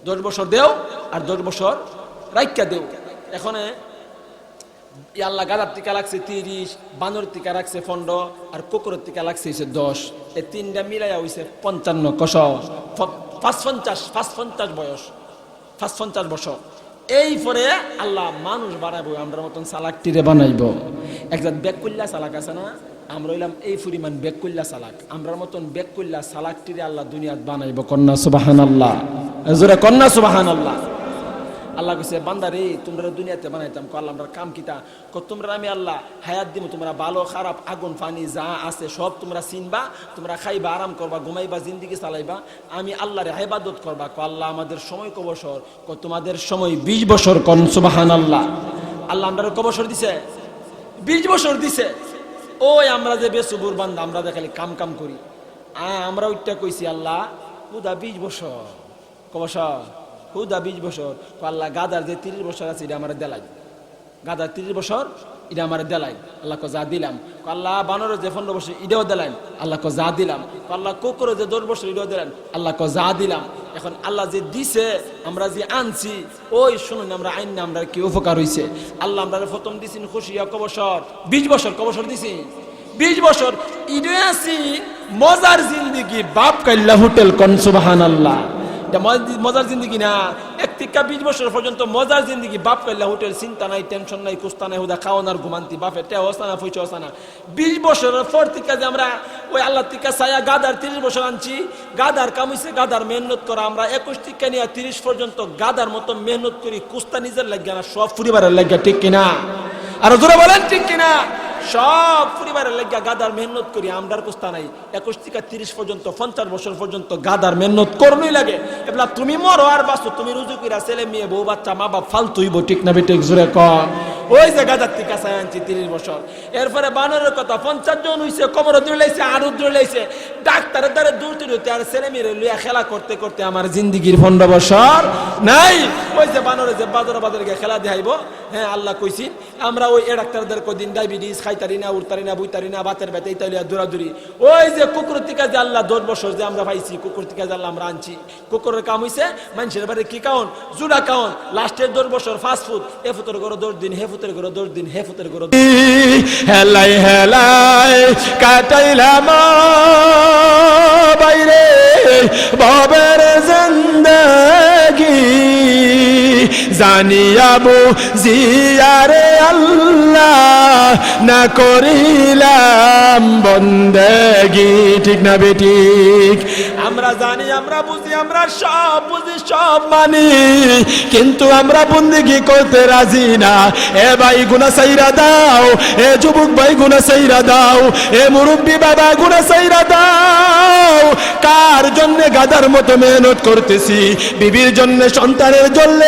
10 বছর দেও আর 10 বছর রাইকা দেও। এখন আল্লাহ গাদার টিকা লাগছে 30, বানর টিকা রাখছে 15, আর কুকুরের টিকা লাগছে 10। এই তিনটা মিলাইয়া হইছে 55, কষ 55 বয়স, 55 বছর। এই পরে আল্লাহ মানুষ বানাবো, আমরা মতন চালাক টিরে বানাইব। একটা বেকুল্লা চালাক আছে না, আমরা হইলাম এই পরিমাণ বেকুল্লা চালাক। আমরার মতন বেকুল্লা চালাক টিরে আল্লাহ দুনিয়াত বানাইব। কন্যা সুবহানাল্লাহ, জোরে কন্যা সুবহানাল্লাহ। আল্লাহ কইছে বান্দা রে তোমরা দুনিয়াতে বানাইতাম, কো আল্লাহ আমরা কাম কিতা? কো তোমরা আমি আল্লাহ হায়াত দিব, তোমরা ভালো খারাপ আগুন পানি যা আছে সব তোমরা চিনবা, তোমরা খাইবা, আরাম করবা, ঘুমাইবা, জিন্দেগি চালাইবা, আমি আল্লাহর ইবাদত করবা। কো আল্লাহ আমাদের সময় ক বছর? কো তোমাদের সময় 20 বছর। কোন সুবহানাল্লাহ। আল্লাহ আমরা ক বছর দিছে? 20 বছর দিছে। ওই আমরা যে বেসুবুর বান্দা, আমরা যে খালি কাম কাম করি, আমরা ওইটা কইছি আল্লাহ হুদা 20 বছর। ক বছর? হুদা 20 বছর। আল্লাহ গাদার যে 30 বছর আছে এটা আমার দেলাই, গাদার 30 বছর এটা আমার দেলাই। আল্লাহ কো যা দিলাম। আল্লাহ বানরের যে 15 বছর এটাও দিলেন, আল্লাহ কো যা দিলাম। আল্লাহ কুকুরের যে 10 বছর এটাও দিলেন, আল্লাহ কো যা দিলাম। এখন আল্লাহ যে দিছে, আমরা যে আনছি, ওই শুনুন আমরা আইন না, আমরা কি উপকার হইছে? আল্লাহ আমরা প্রথম দিছেন খুশি ক বছর? 20 বছর। ক বছর দিছি? 20 বছর। ইডে আছি মজার জিন্দেগি, বাপ কাল্লা হোটেল। কোন সুবহানাল্লাহ। মজার জিন্দগি না, 1 থেকে 20 বছর পর্যন্ত মজার জিন্দগি, বাপ কাল্লা হোটেল, চিন্তা নাই, টেনশন নাই, কুস্তা নাই, হুদা খাওয়ানোর ঘুমান্তি, বাপের টেও অসানা পয়সা অসানা। 20 বছরের পর থেকে যে আমরা ওই আল্লাহ থেকে ছায়া গাদার 30 বছর আনছি, গাদার কামিছে, গাদার মেহনত করা। আমরা 21 থেকে নিয়ে 30 পর্যন্ত গাদার মতো মেহনত করি, কুস্তা নিজের লাগিয়া না, সব পরিবারের লাগিয়া, ঠিক কিনা? আর জোরে বলেন ঠিক কিনা? সব পরিবারের লাগিয়া গাদার মেহনত করি, আমরার কুস্তা নাই। 21 থেকে 30 পর্যন্ত 50 বছর পর্যন্ত গাদার মেহনত করনই লাগে। এবলা তুমি মরো আর বাঁচো, তুমি রুজু কইরা ছেলে মেয়ে বউ বাচ্চা মা বাপ ফালতু হইব, ঠিক না বেঠিক? জোরে কর। ওই যে গাদার থেকে ছায়া আনছি 30 বছর। এরপরে বানরের কথা 50 জন হইছে, কবর দৌড়াইছে, আরো দৌড়াইছে, ডাক্তারের দ্বারা দূর দূরতে, আর ছেলে মেয়ে লইয়া খেলা করতে করতে আমার জিন্দিগির 15 বছর নাই। ওই যে বানরে যে বাজারে গিয়ে খেলা দেখাইব। হ্যাঁ আল্লাহ কইছি আমরা ওই ডাক্তারদের কদিন ডায়াবেটিস, খাইতারি না, উঠতারি না, বুইতারি না, বাতের ব্যথা ইত্যাদি দৌড়াদৌড়ি। ওই যে কুকুর টিকা যে আল্লাহ 10 বছর যে আমরা পাইছি, কুকুর টিকা যে আল্লাহ আমরা আনছি, কুকুরের কাম হইছে মানুষের বাড়ি কি কাউন? জুড়া কাউন। লাস্টের 10 বছর ফাস্ট ফুড, এ ফুতের ঘরে 10 দিন, হে ফুতের ঘরে 10 দিন, হে ফুতের ঘরে হেলাই হেলাই কাটাইলাম বাইরে বাবের জিন্দেগি, জানিয়াবো জিয়ারে আল্লাহ না করিলাম বন্দেগি, ঠিক না বেঠিক? আমরা জানি, আমরা বুঝি, আমরা সব বুঝি, সব মানি, কিন্তু আমরা বন্দেগি করতে রাজি না। এ ভাই গুনাহ সাইরা দাও, এ যুবক ভাই গুনাহ সাইরা দাও, এ মুরব্বী বাবা গুনাহ সাইরা দাও। কার জন্য গাদার মতো মেহনত করতেছি? বিবির জন্য, সন্তানের জন্য,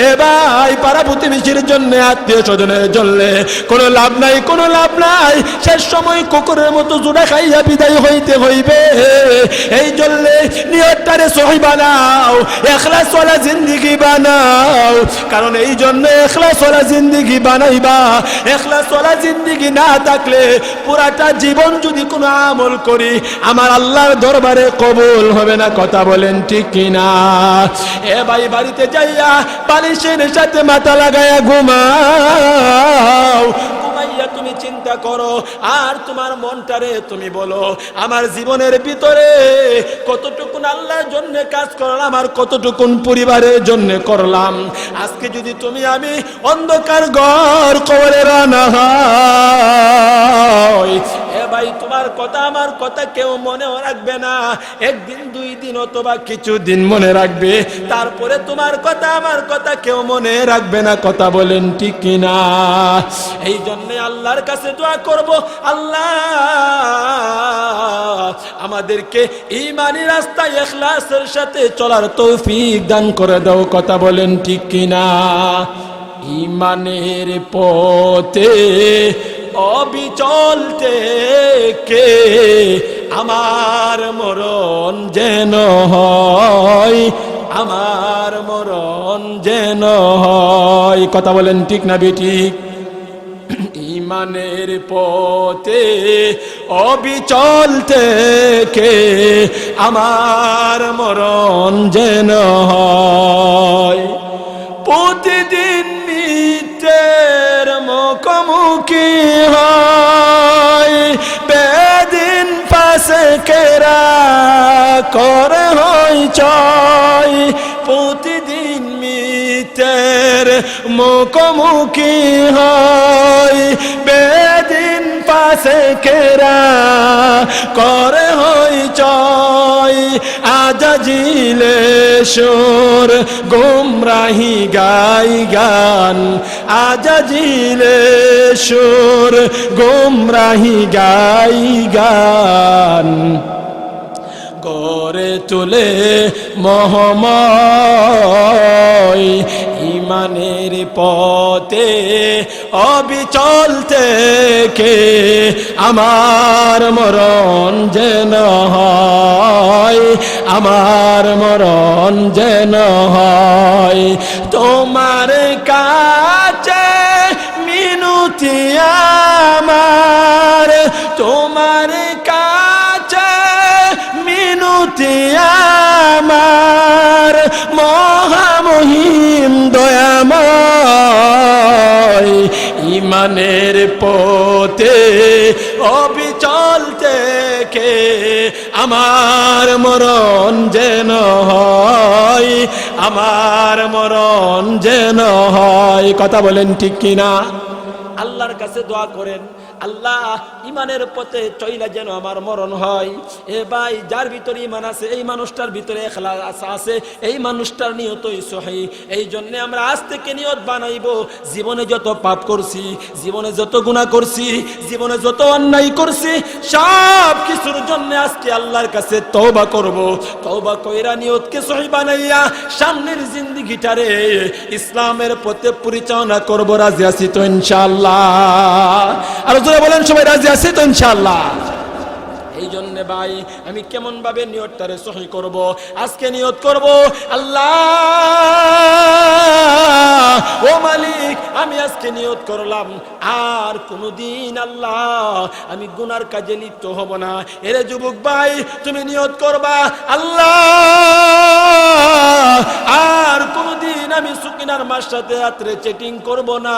এ ভাই পাড়া প্রতিবেশীর জন্য, আত্মীয় স্বজনের জন্য। কোনো লাভ নাই, কোনো লাভ নাই। শেষ সময় কুকুরের মতো জুড়া খাইয়া বিদায় হইতে হইবে। এই জন্য নিয়তটারে সহি বানাও, ইখলাস ওয়ালা জিন্দেগি বানাও। কারণ এই জন্য ইখলাস ওয়ালা জিন্দেগি বানাইবা। ইখলাস ওয়ালা জিন্দেগি না থাকলে পুরাটা জীবন যদি কোনো আমল করি, আমার আল্লাহর দরবারে কবুল হবে না। কথা বলেন ঠিক কিনা? এ ভাই বাড়িতে যাইয়া বালিশের সাথে মাথা লাগায়া ঘুমাও, ঘুমাইয়া তুমি চিন্তা করো, আর তোমার মনটারে তুমি বলো আমার জীবনের ভিতরে কতটুকুন আল্লাহর জন্য কাজ করলাম, আর কতটুকুন পরিবারের জন্য করলাম। আজকে যদি তুমি আমি অন্ধকার ঘর কবরে রানা হয়, এ ভাই তোমার কথা আমার কথা কেউ মনেও রাখবে না, একদিন দুই দিন অথবা কিছুদিন মনে রাখবে, তারপরে তোমার কথা আমার কথা কেউ মনে রাখবে না। কথা বলেন ঠিক কিনা? এই জন্য আল্লাহর কাছে দোয়া করব, আল্লাহ আমাদেরকে ঈমানি রাস্তায় ইখলাসের সাথে চলার তৌফিক দান করে দাও। কথা বলেন ঠিক কিনা? ঈমানের পথে অবিচল থেকে আমার মরণ যেন হয়, আমার মরণ যেন হয়। কথা বলেন ঠিক না বেঠিক? ঈমানের পথে অবিচল থেকে আমার মরণ যেন হয়। প্রতিদিন মৃত্যুর মুখোমুখি হয়, বেদিন পাশে কেরা করে হয় চয়। প্রতিদিন মৃত্যুর মুখোমুখি হয়, বেদিন পাশে কেরা করে হয় চয়। আজাজিলে সুর গুমরাহি গাই গান, আজাজিলে সুর গুমরাহি গাই গান। করে তুলে মহময় ঈমানের পথে অবিচল থেকে আমার মরণ যেন হয়, আমার মরণ যেন হয়। তোমার কাছে মিনতি আমার, তোমার কাছে মিনতি আমার, মহামহিম দয়াময় ঈমানের পথে অবিচল থেকে আমার মরণ যেন হয়, আমার মরণ যেন হয়। কথা বলেন ঠিক কিনা? আল্লাহর কাছে দোয়া করেন, আল্লাহ ইমানের পথে চইলা যেন আমার মরণ হয়। এ ভাই, যার ভিতরে ইমান আছে এই মানুষটার ভিতরে ইখলাস আছে, এই মানুষটার নিয়তই সহিহ। এই জন্য আমরা আজ থেকে নিয়ত বানাইবো, জীবনে যত পাপ করছি, জীবনে যত গুনাহ করছি, জীবনে যত অন্যায় করছি, সব কিছুর জন্য আজকে আল্লাহর কাছে তওবা করব। তওবা কইরা নিয়তকে সহিহ বানাইয়া সামনের জিন্দেগিটারে ইসলামের পথে পরিচালনা করব। রাজি আছি তো ইনশাআল্লাহ? আর বলেন সবাই রাজি আছে তো ইনশাআল্লাহ? এই জন্য ভাই আমি কেমন ভাবে নিয়তটারে সহিহ করব? আজকে নিয়ত করব, আল্লাহ ও মালিক, আমি আজকে নিয়ত করলাম আর কোনদিন আল্লাহ আমি গুনার কাজে লিপ্ত হব না। এরে যুবক ভাই, তুমি নিয়ত করবা, আল্লাহ আর কোনদিন আমি সুকিনার মার সাথে রাত্রে চেটিং করব না,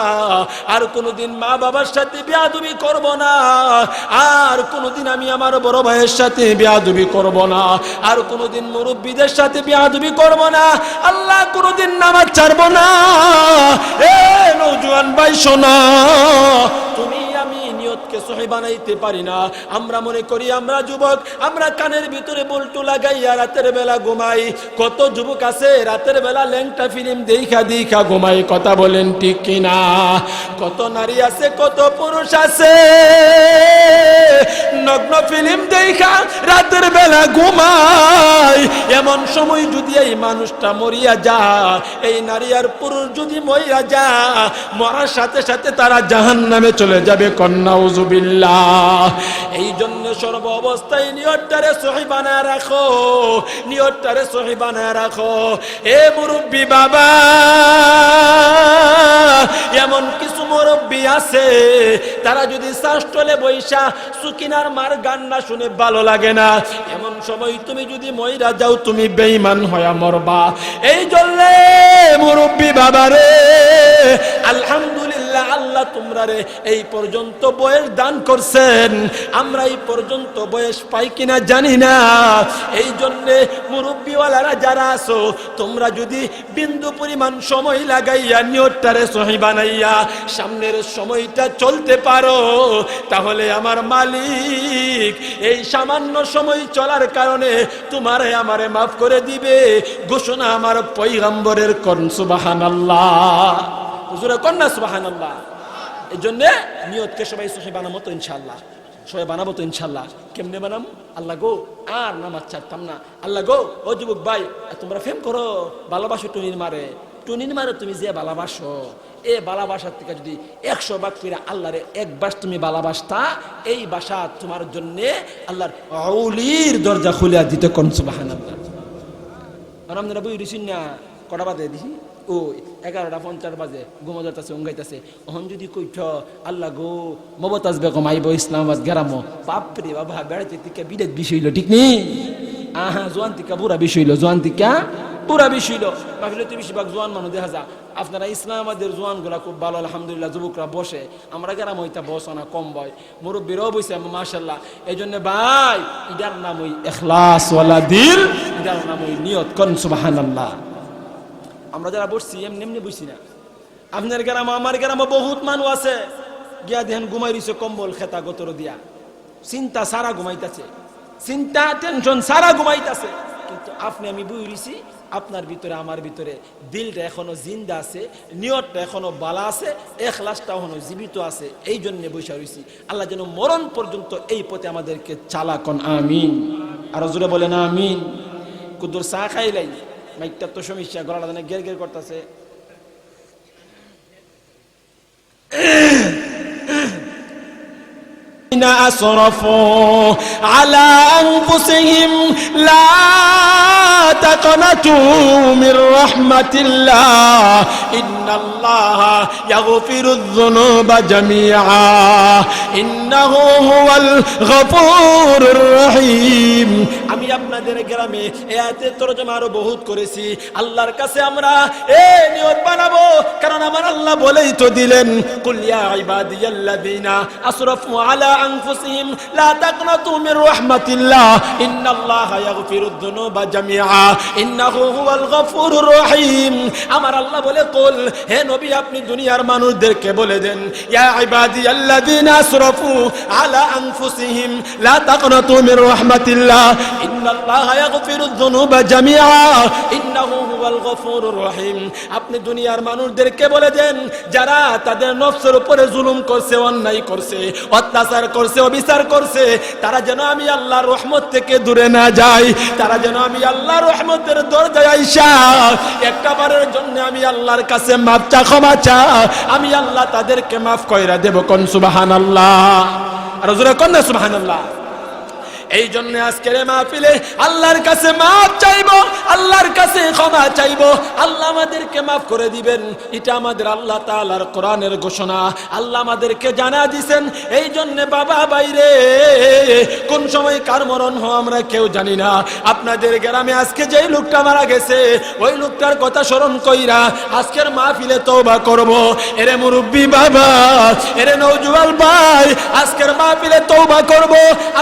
আর কোনদিন মা বাবার সাথে বেয়াদবি করব না, আর কোনদিন আমি আমার বড় ভাইয়ের সাথে বেয়াদবি করব না, আর কোনদিন মুরব্বিদের সাথে বেয়াদবি করব না। আল্লাহ কোনদিন নামাজ ছাড়ব না। এ নওজোয়ান ভাই শোনো, তুমি আমি নিয়তকে সহিহ বানাইতে পারি না। আমরা মনে করি আমরা যুবক, আমরা কানের ভিতরে বল্টু লাগাইয়া রাতের বেলা ঘুমাই। কত যুবক আছে রাতের বেলা ল্যাংটা ফিল্ম দেখা দেখা ঘুমাই। কথা বলেন ঠিক কিনা? কত নারী আছে, কত পুরুষ আছে নগ্ন ফিল্ম দেখা রাতের বেলা ঘুমায়। এমন সময় যদি এই মানুষটা মরিয়া যায়, এই নারী আর পুরুষ যদি মরিয়া যায়, মরার সাথে সাথে তারা জাহান্নামে চলে যাবে। নাউযুবিল্লাহ। এই জন্য সর্ব অবস্থায় নিয়তটারে সহিহ বানায় রাখো, নিয়তটারে সহিহ বানায় রাখো। এ মুরব্বি বাবা, এমন কিছু মুরব্বি আছে তারা যদি শাসটলে বৈশা সুকিনার মার গান না শুনে ভালো লাগে না। এমন সময় তুমি যদি মইরা যাও, তুমি বেঈমান হয়ে মরবা। এই জন্য মুরব্বি বাবা রে, আলহামদুলিল্লাহ, আল্লাহ তোমরা রে এই পর্যন্ত বয়স দান করছেন, আমরা এই পর্যন্ত বয়স পাই কিনা জানি না। এই জন্যে মুরব্বিওয়ালারা যারা আছো, তোমরা যদি বিন্দু পরিমাণ সময় লাগাইয়া নিয়তটারে সহি বানাইয়া সামনের সময়টা চলতে পারো, তাহলে আমার মালিক এই সামান্য সময় চলার কারণে তোমারে আমারে মাফ করে দিবে। ঘোষণা আমার পয়গম্বরের কোন সুবহানাল্লাহ, হুজুরে কোন না সুবহানাল্লাহ। এই জন্য নিয়তকে সবাই সহি বানাবো তো ইনশাআল্লাহ, সবাই বানাবো তো ইনশাআল্লাহ। কেমনে বানাবো? আল্লাহ গো আর নামাজ ছাড়তাম না, আল্লাহ গো ও যুবক ভাই তোমরা ফেম করো, ভালোবাসো টুনির মারে, টুনির মারে তুমি যে ভালোবাসো, এ ভালোবাসার থেকে যদি 100 ভাগ করে আল্লাহরে একবার তুমি ভালোবাসতা, এই বাসা তোমার জন্য আল্লাহর আউলির দরজা খুলে দিতে কোন সুবহানাল্লাহ। আর আমরা বই রিসিন না কটা বাজে দিছি, ও 11:50 বাজে, ঘুমো যাইতেছে, উঙ্গাইতেছে। ওহন যদি কইঠ আল্লাহ গো মমতাজ বেগম আইব ইসলামাবাদ গেরামো, বাপরে বাবা বেড়াইতে থেকে বিদেশ বিষয় হইল, ঠিক নেই? আহা জোয়ান টিকা বুড়া বিষয় হইল, জোয়ান টিকা পুরা বিষয় হইল। ভাবলে তো বেশিরভাগ জোয়ান মানুষ দেখা যা। আপনারা ইসলামাবাদের জোয়ান গুলা খুব ভালো আলহামদুলিল্লাহ, যুবকরা বসে, আমরা গেরাম হইতা বসো না, কম বয়, মুরব্বীরাও বসে মাশাআল্লাহ। এই জন্য ভাই ইদার নাম ওই ইখলাস ওয়ালা দিল, ইদার নাম ওই নিয়ত কোন সুবহানাল্লাহ। আমরা যারা বসছি এমনি এমনি বসি না। আপনার গ্রাম আমার গ্রামে বহুত মানুষ আছে, গিয়া দেখেন ঘুমাই রইছে কম্বল খেতা গতর দিয়া, চিন্তা সারা ঘুমাইতেছে, চিন্তা টেনশন সারা ঘুমাইতেছে। কিন্তু আপনি আমি বই রইছি, আপনার ভিতরে আমার ভিতরে দিলটা এখনো জিন্দা আছে, নিয়তটা এখনো বালা আছে, ইখলাসটা এখনো জীবিত আছে। এই জন্য বসে রইছি। আল্লাহ যেন মরণ পর্যন্ত এই পথে আমাদেরকে চালাকন, আমিন। আর জোরে বলেন আমিন। কুদুর চা খাইলাই, মাইকটা তো সমস্যা, গলাটা যেন গের গের করতেছে। أسرفوا على أنفسهم لا تقنطوا من رحمة الله إن الله يغفر الذنوب جميعا إنه هو الغفور الرحيم। আমি আপনাদের গ্রামে এই আয়াতের তরজমা আরো বহুত করেছি। আল্লাহর কাছে আমরা এই নিয়ত বানাবো, কারণ আমার আল্লাহ বলেই তো দিলেন, কুল ইয়া ইবাদিয়াল্লাযিনা আসরাফু আলা আনফুসিহিম লা তাকনাতু মির রাহমাতিল্লাহ ইন্নাল্লাহা ইয়াগফিরুদ যুনুবা জামিআ ইন্নাহু হুয়াল গফুরুর রহিম। আমার আল্লাহ বলে, কুল হে নবী আপনি দুনিয়ার মানুষদেরকে বলে দেন, ইয়া ইবাদিয়াল্লাযিনা আসরাফু আলা আনফুসিহিম লা তাকনাতু মির রাহমাতিল্লাহ ইন্নাল্লাহা ইয়াগফিরুদ যুনুবা জামিআ ইন্নাহু হুয়াল গফুরুর রহিম। আপনি দুনিয়ার মানুষদেরকে বলে দেন, যারা তাদের নফসের উপরে জুলুম করছে, অন্যায় করছে, অত্যাচার করছে, অবিচার করছে, তারা যেন আমি আল্লাহর রহমত থেকে দূরে না যায়, তারা যেন আমি আল্লাহর রহমতের দরজায় আইসা একবারের জন্য আমি আল্লাহর কাছে মাফ চা, ক্ষমা চা, আমি আল্লাহ তাদেরকে মাফ কইরা দেব কোন সুবহানাল্লাহ। আর জোরে কোন না সুবহানাল্লাহ। এই জন্য আজকের মাহফিলে আল্লাহর কাছে মাফ চাইবো, আল্লাহর কাছে ক্ষমা চাইবো, আল্লাহ আমাদেরকে মাফ করে দিবেন। এটা আমাদের আল্লাহ তাআলার কোরআনের ঘোষণা, আল্লাহ আমাদেরকে জানা দিবেন। এই জন্য বাবা বাইরে কোন সময় কার মরণ হয় আমরা কেউ জানি না। আপনাদের গ্রামে আজকে যেই লোকটা মারা গেছে, ওই লোকটার কথা স্মরণ কইরা আজকের মাহফিলে তওবা করব। এরে মুরব্বি বাবা, এরে নওজোয়ান ভাই, আজকের মাহফিলে তওবা করব।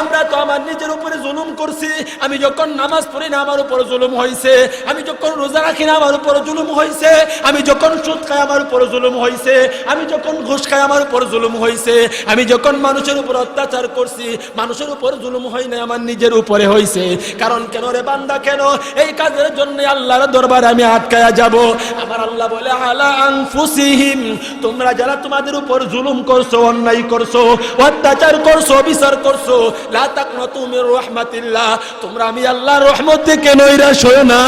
আমরা তো আমার নিজের উপরে জুলুম করছি। আমি যখন নামাজ পড়ি না আমার উপর জুলুম হয়েছে, আমি যখন রোজা রাখি না আমার উপর জুলুম হয়েছে, আমি যখন সুদ খাই আমার উপর জুলুম হয়েছে, আমি যখন ঘুষ খাই আমার উপর জুলুম হয়েছে, আমি যখন মানুষের উপর অত্যাচার করছি, মানুষের উপর জুলুম হয় না, আমার নিজের উপরে হয়েছে। কারণ কেন রে বান্দা, কেন এই কাজের জন্য আল্লাহর দরবারে আমি আটকায়া যাব। আমার আল্লাহ বলে, আলা আনফুসিহিম, তোমরা যারা তোমাদের উপর জুলুম করছো, অন্যায় করছো, অত্যাচার করছো, বিচার করছো, লা তাকনাতু মির রাহমাতিল্লাহ, তোমরা আমি আল্লাহর রহমত থেকে নৈরাশ হও না।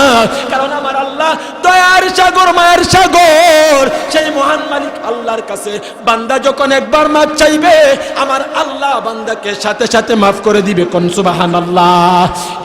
কারণ আমার আল্লাহ দয়ার সাগর, মায়ের সাগর। সেই মহান মালিক আল্লাহর কাছে বান্দা যখন একবার মাফ চাইবে, আমার আল্লাহ বান্দাকে সাথে সাথে মাফ করে দিবে কোন সুবহানাল্লাহ।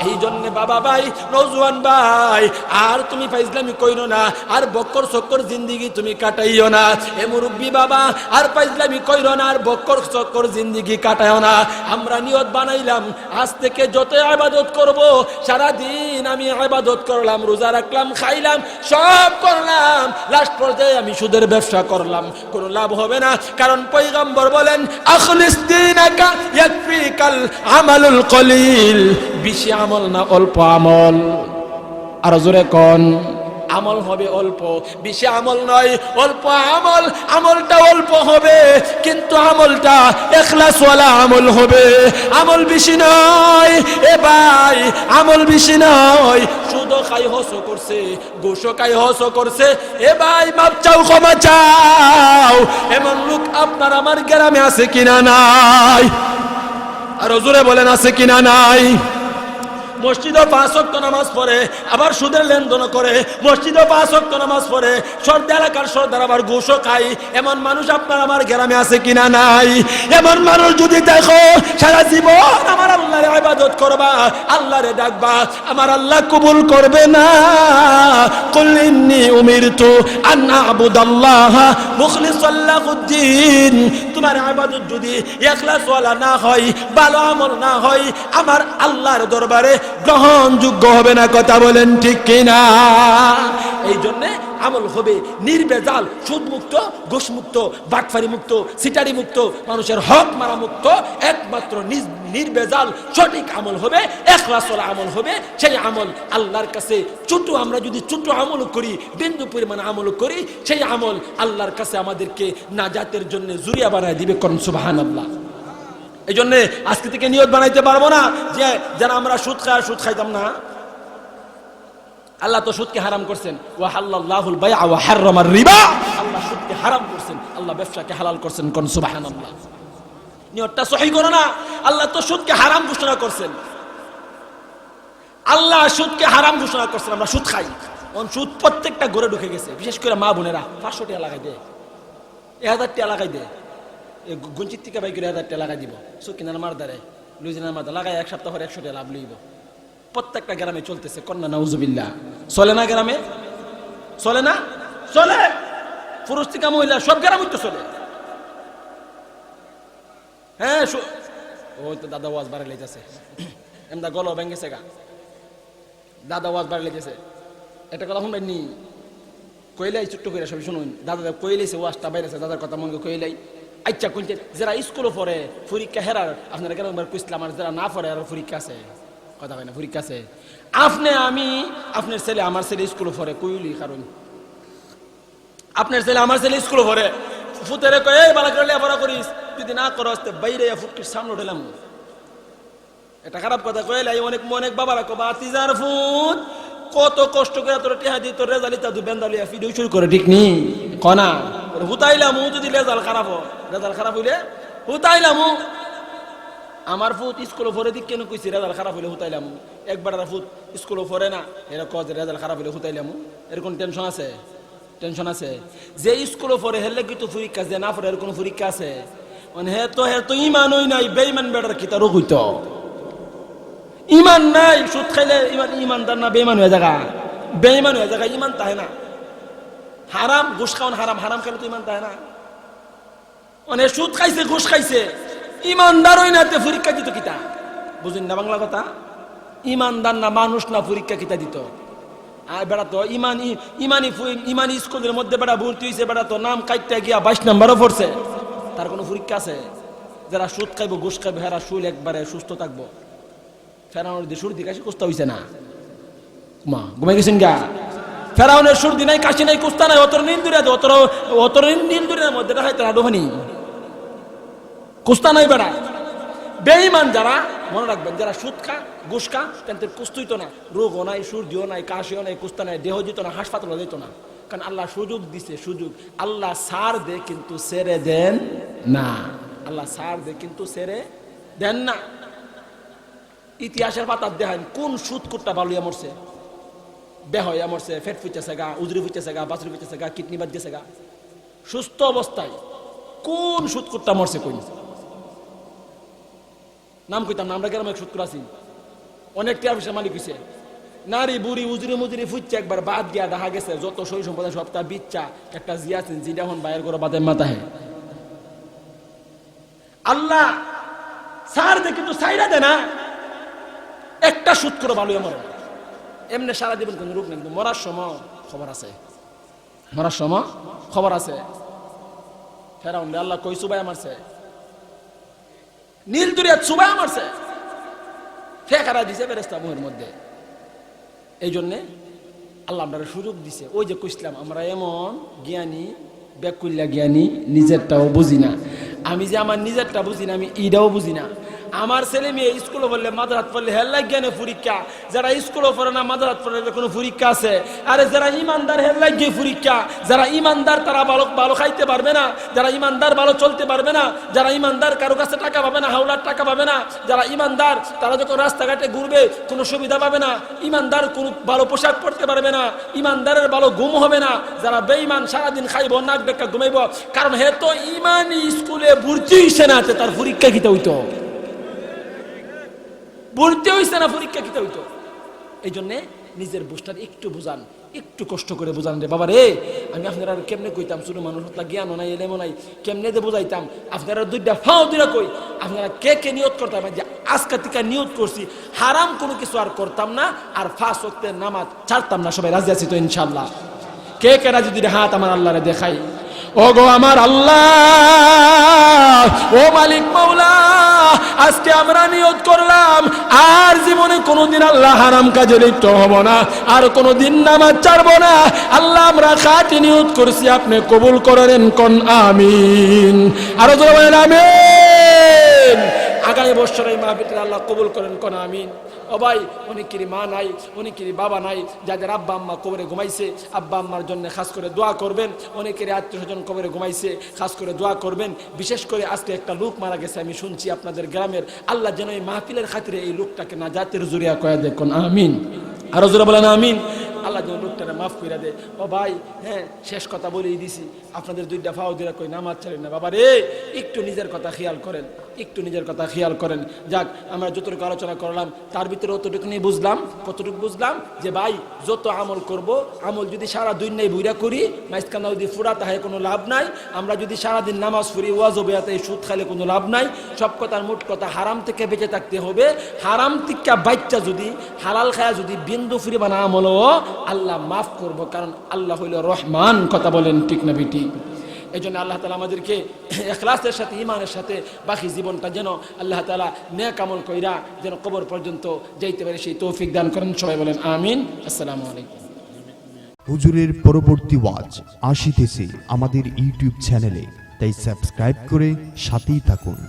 এই জন্য বাবা ভাই, নওজোয়ান ভাই, আর তুমি ফাইজলামি কইরো না, আর বক্কর চক্কর জিন্দেগি তুমি কাটাইও না। এ মুরব্বি বাবা, আর ফাইজলামি কইরো না, আর বক্কর চক্কর জিন্দেগি কাটাইও না। আমরা নিয়ত বানাইলাম, আজ থেকে যত ইবাদত করব, সারা দিন আমি ইবাদত করলাম, রোজা রাখলাম, খাইলাম, সব করলাম, করলাম, লাস্ট পর্যায়ে আমি সুদের ব্যবসা করলাম, কোনো লাভ হবে না। কারণ পয়গম্বর বলেন আখলিস দীনাকা ইয়াকফিকাল আমালুল কলিল, বেশি আমল না অল্প আমল। আর জোরে কোন আমল হবে অল্প, বেশি আমল নয়, অল্প আমল। আমলটা অল্প হবে কিন্তু আমলটা ইখলাসওয়ালা আমল হবে। আমল বেশি নয় এ ভাই, আমল বেশি নয়। সুদ খাই হস করছে, ঘুষ খাই হস করছে, এ ভাই মাপ চাও, ক্ষমা চাও। এমন লোক আপনার আমার গ্রামে আছে কিনা নাই? আর জোরে বলেন আছে কিনা নাই? মসজিদে 5 ওয়াক্ত নামাজ পড়ে, আবার সুদের লেনদেন করে। মসজিদে 5 ওয়াক্ত নামাজ পড়ে, সর্দার এলাকার সর্দার আবার ঘুষও খায়। এমন মানুষ আপনার আমার গ্রামে আছে কিনা নাই? এমন মানুষ যদি দেখো, সারা জীবন আমার আল্লাহর ইবাদত করবা, আল্লাহরে ডাকবা, আমার আল্লাহ কবুল করবে না। কুল ইন্নী উমিরতু আন আ'বুদাল্লাহ মুখলিসাল লাহুদ্দিন। তোমার ইবাদত যদি ইখলাস ওয়ালা না হয়, ভালো আমল না হয়, আমার আল্লাহর দরবারে গ্রহণযোগ্য হবে না। কথা বলেন ঠিক কিনা? এই জন্য আমল হবে নির্বেজাল, সুদ মুক্ত, ঘুষ মুক্ত, বাটফারি মুক্ত, সিটারি মুক্ত, মানুষের হক মারা মুক্ত। একমাত্র নির্বেজাল সঠিক আমল হবে, ইখলাসওয়ালা আমল হবে। সেই আমল আল্লাহর কাছে ছোট, আমরা যদি ছোট আমল করি, বিন্দু পরিমাণ আমল করি, সেই আমল আল্লাহর কাছে আমাদেরকে নাজাতের জন্য জুরিয়া বানায় দিবে। কোন সুবহানাল্লাহ। এই জন্য আজকে থেকে নিয়ত বানাইতে পারবো না যে যারা আমরা সুদ খাই আর সুদ খাইতাম না। আল্লাহ তো সুদকে হারাম করছেন, ওয়া হাল্লাল্লাহুল বাইআ ওয়া হাররামার রিবা। আল্লাহ সুদকে হারাম করছেন, আল্লাহ ব্যবসাকে হালাল করছেন। কোন সুবহানাল্লাহ। নিয়তটা সহিহ করো না। আল্লাহ তো সুদকে হারাম ঘোষণা করছেন, আল্লাহ সুদকে হারাম ঘোষণা করছেন। আমরা সুদ খাই, সুদ প্রত্যেকটা ঘরে ঢুকে গেছে। বিশেষ করে মা বোনেরা 500 টাকা লাগাই দেয়, 1000 টাকা লাগাই দেয়, গঞ্চিত থেকে বাই করে 1000 টাকা লাগাই দিব। সুকিনার মারদারে লুইজিনার মারদা লাগাই 1 সপ্তাহ পরে 100 টাকা লাভ লইব। প্রত্যেকটা গ্রামে চলতেছে। কন্যা নাউজুবিল্লাহ। চলে না গ্রামে? চলে না? চলে। পুরুষ থেকে মহিলা সব গ্রামে তো চলে। হ্যাঁ, ওই তো দাদা ওয়াজ বাড়াই লাইতেছে, এমদা গল ভেঙেছে গা, দাদা ওয়াজ বাড়াই লাইতেছে। এটা কথা শুনবেন নি? কইলাই ছোট্ট করে সবই শুনুন। দাদা কইলাইছে ওয়াজটা বাইরেছে, দাদার কথা মনে কইলাই। আচ্ছা কোনছে যারা স্কুলে পড়ে পরীক্ষা হেরার, আপনারা কেন কইছিলাম, আর যারা না পড়ে আর পরীক্ষা আছে, কথা হয় না, পরীক্ষা আছে। আপনি, আমি, আপনার ছেলে, আমার ছেলে স্কুলে পড়ে, কইলি কারণ আপনার ছেলে আমার ছেলে স্কুলে পড়ে, ফুতেরে কয় এই বালা করে লেখাপড়া করিস, যদি না করো আসতে বাইরে ফুটকির সামনে উঠেলাম। এটা খারাপ কথা কইলাই। অনেক অনেক বাবারা কবা তিজার ফুট কত কষ্ট করে তোর টেহা দিয়ে তোর রেজাল্ট তা দু বেন্দালিয়া ভিডিও শুরু করে, ঠিক নি কনা হুতাইলাম। যদি রেজাল্ট খারাপ হয়, রেজাল্ট খারাপ হইলে হুতাইলাম। আমার ফুট স্কুলে পড়ে দিক কেন কইছি রেজাল্ট খারাপ হইলে হুতাইলাম। একবার ফুট স্কুলে পড়ে না, এরকম রেজাল্ট খারাপ হইলে হুতাইলাম। এরকম টেনশন আছে? টেনশন আছে। যে স্কুলে পড়ে হেললে কিন্তু পরীক্ষা, যে না পড়ে এর কোনো পরীক্ষা আছে? মানে হে তো ইমানই নাই, বেঈমান বেটার কি তার হইত ইমান নাই। সুদ খাইলে ইমানদার না বেঈমান হয়ে জায়গা, বেঈমান হয়ে জায়গা, ইমান তাহে না। হারাম ঘুষ খাওয়ান হারাম, হারাম খেলে তো ইমান তাহে না। মানে সুদ খাইছে, ঘুষ খাইছে, ইমানদার হই না, পরীক্ষা দিত কিতা? বুঝুন না বাংলা কথা? ইমানদার না, মানুষ না, পরীক্ষা কিতা দিত? আর বেড়া তো ইমানি স্কুলের মধ্যে বেড়া ভর্তি হয়েছে, বেড়া তো নাম কাইটটা গিয়া 22 নম্বরও পড়ছে, তার কোনো পরীক্ষা আছে? যারা সুদ খাইব, ঘুষ খাইব, হেরা শুল একবারে সুস্থ থাকবো। ফেরাউনের দিয়ে সুর দিকে কুস্তা হয়েছে না, মা ঘুমাই গেছেন গা। ফেরাউনের সুরদি নাই, কাশি নাই, কুস্তা নাই, অতর নিন্দুরিয়া অতর নিন্দুরিয়ার মধ্যে দেখাইতে আডোহানি কুস্তা নাই বেড়া। বেঈমান যারা, মনে রাখবেন, যারা সুদ খা, ঘুষ খা, তাদের কুস্তুই তো না, রোগও নাই, সূর্যও নাই, কাশিও নাই, কুস্তা নাই, দেহ দিত না, হাসপাতালও দিত না। কারণ আল্লাহ সুযোগ দিছে, সুযোগ। আল্লাহ সার দে কিন্তু ছেড়ে দেন না, আল্লাহ সার দে কিন্তু ছেড়ে দেন না। ইতিহাসের পাতার দেখান কোন সুদ কুটটা বালুয়া মরছে, বেহয়া মরছে, ফেট ফুটেছে গা, উজরি ফুটেছে গা, বাছুরি ফুটেছে গা, কিডনি বাদ গেছে গা, সুস্থ অবস্থায় কোন সুদ কুটটা মরছে? কই নাম কইতাম না, আমরা গ্রামে সুদ আছি, অনেক টিয়া পয়সার মালিক হইছে। নারী বুড়ি উজরি মুজরি ফুটছে একবার বাদ গিয়া দেখা গেছে যত সই সম্পদ সপ্তাহ বিচ্ছা একটা জিয়াছেন, যেটা এখন বাইরের করে বাদে মাথায়। আল্লাহ সার দে কিন্তু সাইরা দে না, একটা সুদ করে ভালো মরে। এমনি সারা জীবন কোন রোগ নেই, কিন্তু মরার সময় খবর আছে। মরার সময় খবর আছে ফেরাউন রে আল্লাহ কই চুবাইয়া মারছে, নীল দরিয়া চুবাইয়া মারছে, ফেকারা দিছে ফেরেশতা মুহের মধ্যে। এই জন্যে আল্লাহ আমরা সুযোগ দিছে। ওই যে কইছিলাম আমরা এমন জ্ঞানী, বেকুল্লা জ্ঞানী, নিজেরটাও বুঝি না। আমি যে আমার নিজেরটা বুঝি না, আমি ইটাও বুঝি না। আমার ছেলে মেয়ে স্কুলে পড়লে মাদ্রাসাত পড়লে হেল্লা জ্ঞানে পরীক্ষা, যারা স্কুলে পড়ে না মাদ্রাসাত পড়লে কোনো পরীক্ষা আছে? আরে যারা ইমানদার হেল্লা গিয়ে পরীক্ষা, যারা ইমানদার তারা ভালো ভালো খাইতে পারবে না, যারা ইমানদার ভালো চলতে পারবে না, যারা ইমানদার কারো কাছে টাকা পাবে না, হাওলার টাকা পাবে না, যারা ইমানদার তারা যখন রাস্তাঘাটে ঘুরবে কোনো সুবিধা পাবে না, ইমানদার কোনো ভালো পোশাক পরতে পারবে না, ইমানদারের ভালো ঘুম হবে না, যারা বেঈমান সারাদিন খাইব নাক ডেকা ঘুমাইব, কারণ হে তো ইমানি স্কুলে ভর্তি হইছে না, তার পরীক্ষা কিতা হইতো? ভর্তি হইছে না, পরীক্ষা কিতা হইতো? এই জন্যে নিজের বুঝটার একটু বুঝান, একটু কষ্ট করে বুঝান রে বাবা রে। আমি আপনারা কেমনে কইতাম, শুধু মানুষ জ্ঞানও নাই এলেমও নাই, কেমনে যে বুঝাইতাম? আপনারা দুইটা ফাও দুইটা কই, আপনারা কে কে নিয়ত করতাম যে আজকে থেকে নিয়ত করছি হারাম কোনো কিছু আর করতাম না, আর 5 ওয়াক্তের নামাজ ছাড়তাম না। সবাই রাজি আছি তো ইনশাআল্লাহ? কে কে রাজি? দুইটা হাত আমার আল্লাহরে দেখাই। ও গো আমার আল্লাহ, ও মালিক মাওলা, আজকে আমরা নিয়ত করলাম আর জীবনে কোনোদিন আল্লাহ হারাম কাজে লিপ্ত হব না, আর কোনোদিন নামাজ ছাড়বো না। আল্লাহ আমরা খাঁটি নিয়ত করছি, আপনি কবুল করেন, কোন আমিন। আরো জোরে বলেন আমিন। আগামী বছর এই মাহফিলটা আল্লাহ কবুল করেন, কোন আমিন। ও ভাই, অনেকেরই মা নাই, অনেকেরই বাবা নাই, যাদের আব্বা আম্মা কবরে ঘুমাইছে, আব্বা আম্মার জন্য খাস করে দোয়া করবেন। অনেকেরই আত্মীয় স্বজন কবরে ঘুমাইছে, খাস করে দোয়া করবেন। বিশেষ করে আজকে একটা লোক মারা গেছে, আমি শুনছি আপনাদের গ্রামের। আল্লাহ যেন এই মাহফিলের খাতিরে এই লোকটাকে নাজাতের জুরিয়া কয়া দেখুন, আমিন। আরো জোরে বলেন আমিন। আল্লাহ যেন লোকটাকে মাফ করে দেয়। ও ভাই, হ্যাঁ, শেষ কথা বলেই দিছি, আপনাদের দুইটা ফাও দিরা কই নামাজ ছাড়েন না বাবা রে। একটু নিজের কথা খেয়াল করেন, একটু নিজের কথা খেয়াল করেন। যাক, আমরা যতটুকু আলোচনা করলাম তার ভিতরে অতটুকু নিয়ে বুঝলাম, কতটুকু বুঝলাম যে ভাই যত আমল করব, আমল যদি সারা দিন নেই বুইরা করি, মাইজকানা যদি ফুরা তাহে কোনো লাভ নাই। আমরা যদি সারাদিন নামাজ পড়ি, ওয়াজ বেয়াতে সুদ খাইলে কোনো লাভ নাই। সব কথার মোট কথা, হারাম থেকে বেঁচে থাকতে হবে। হারাম থেকে বাচ্চা যদি হালাল খায়া যদি বিন্দু ফিরে বানা আমলও আল্লাহ মাফ করব, কারণ আল্লাহ হইল রহমান। কথা বলেন ঠিক না বেটি? এই জন্য আল্লাহ তাআলা আমাদেরকে ইখলাসের সাথে, ঈমানের সাথে বাকি জীবনটা যেন আল্লাহ তাআলা নেক আমল কইরা যেন কবর পর্যন্ত যাইতে পারে, সেই তৌফিক দান করেন। সবাই বলেন আমিন। আসসালামু আলাইকুম। হুজুরের পরবর্তী ওয়াজ আসিতেছে আমাদের ইউটিউব চ্যানেলে, তাই সাবস্ক্রাইব করে সাথেই থাকুন।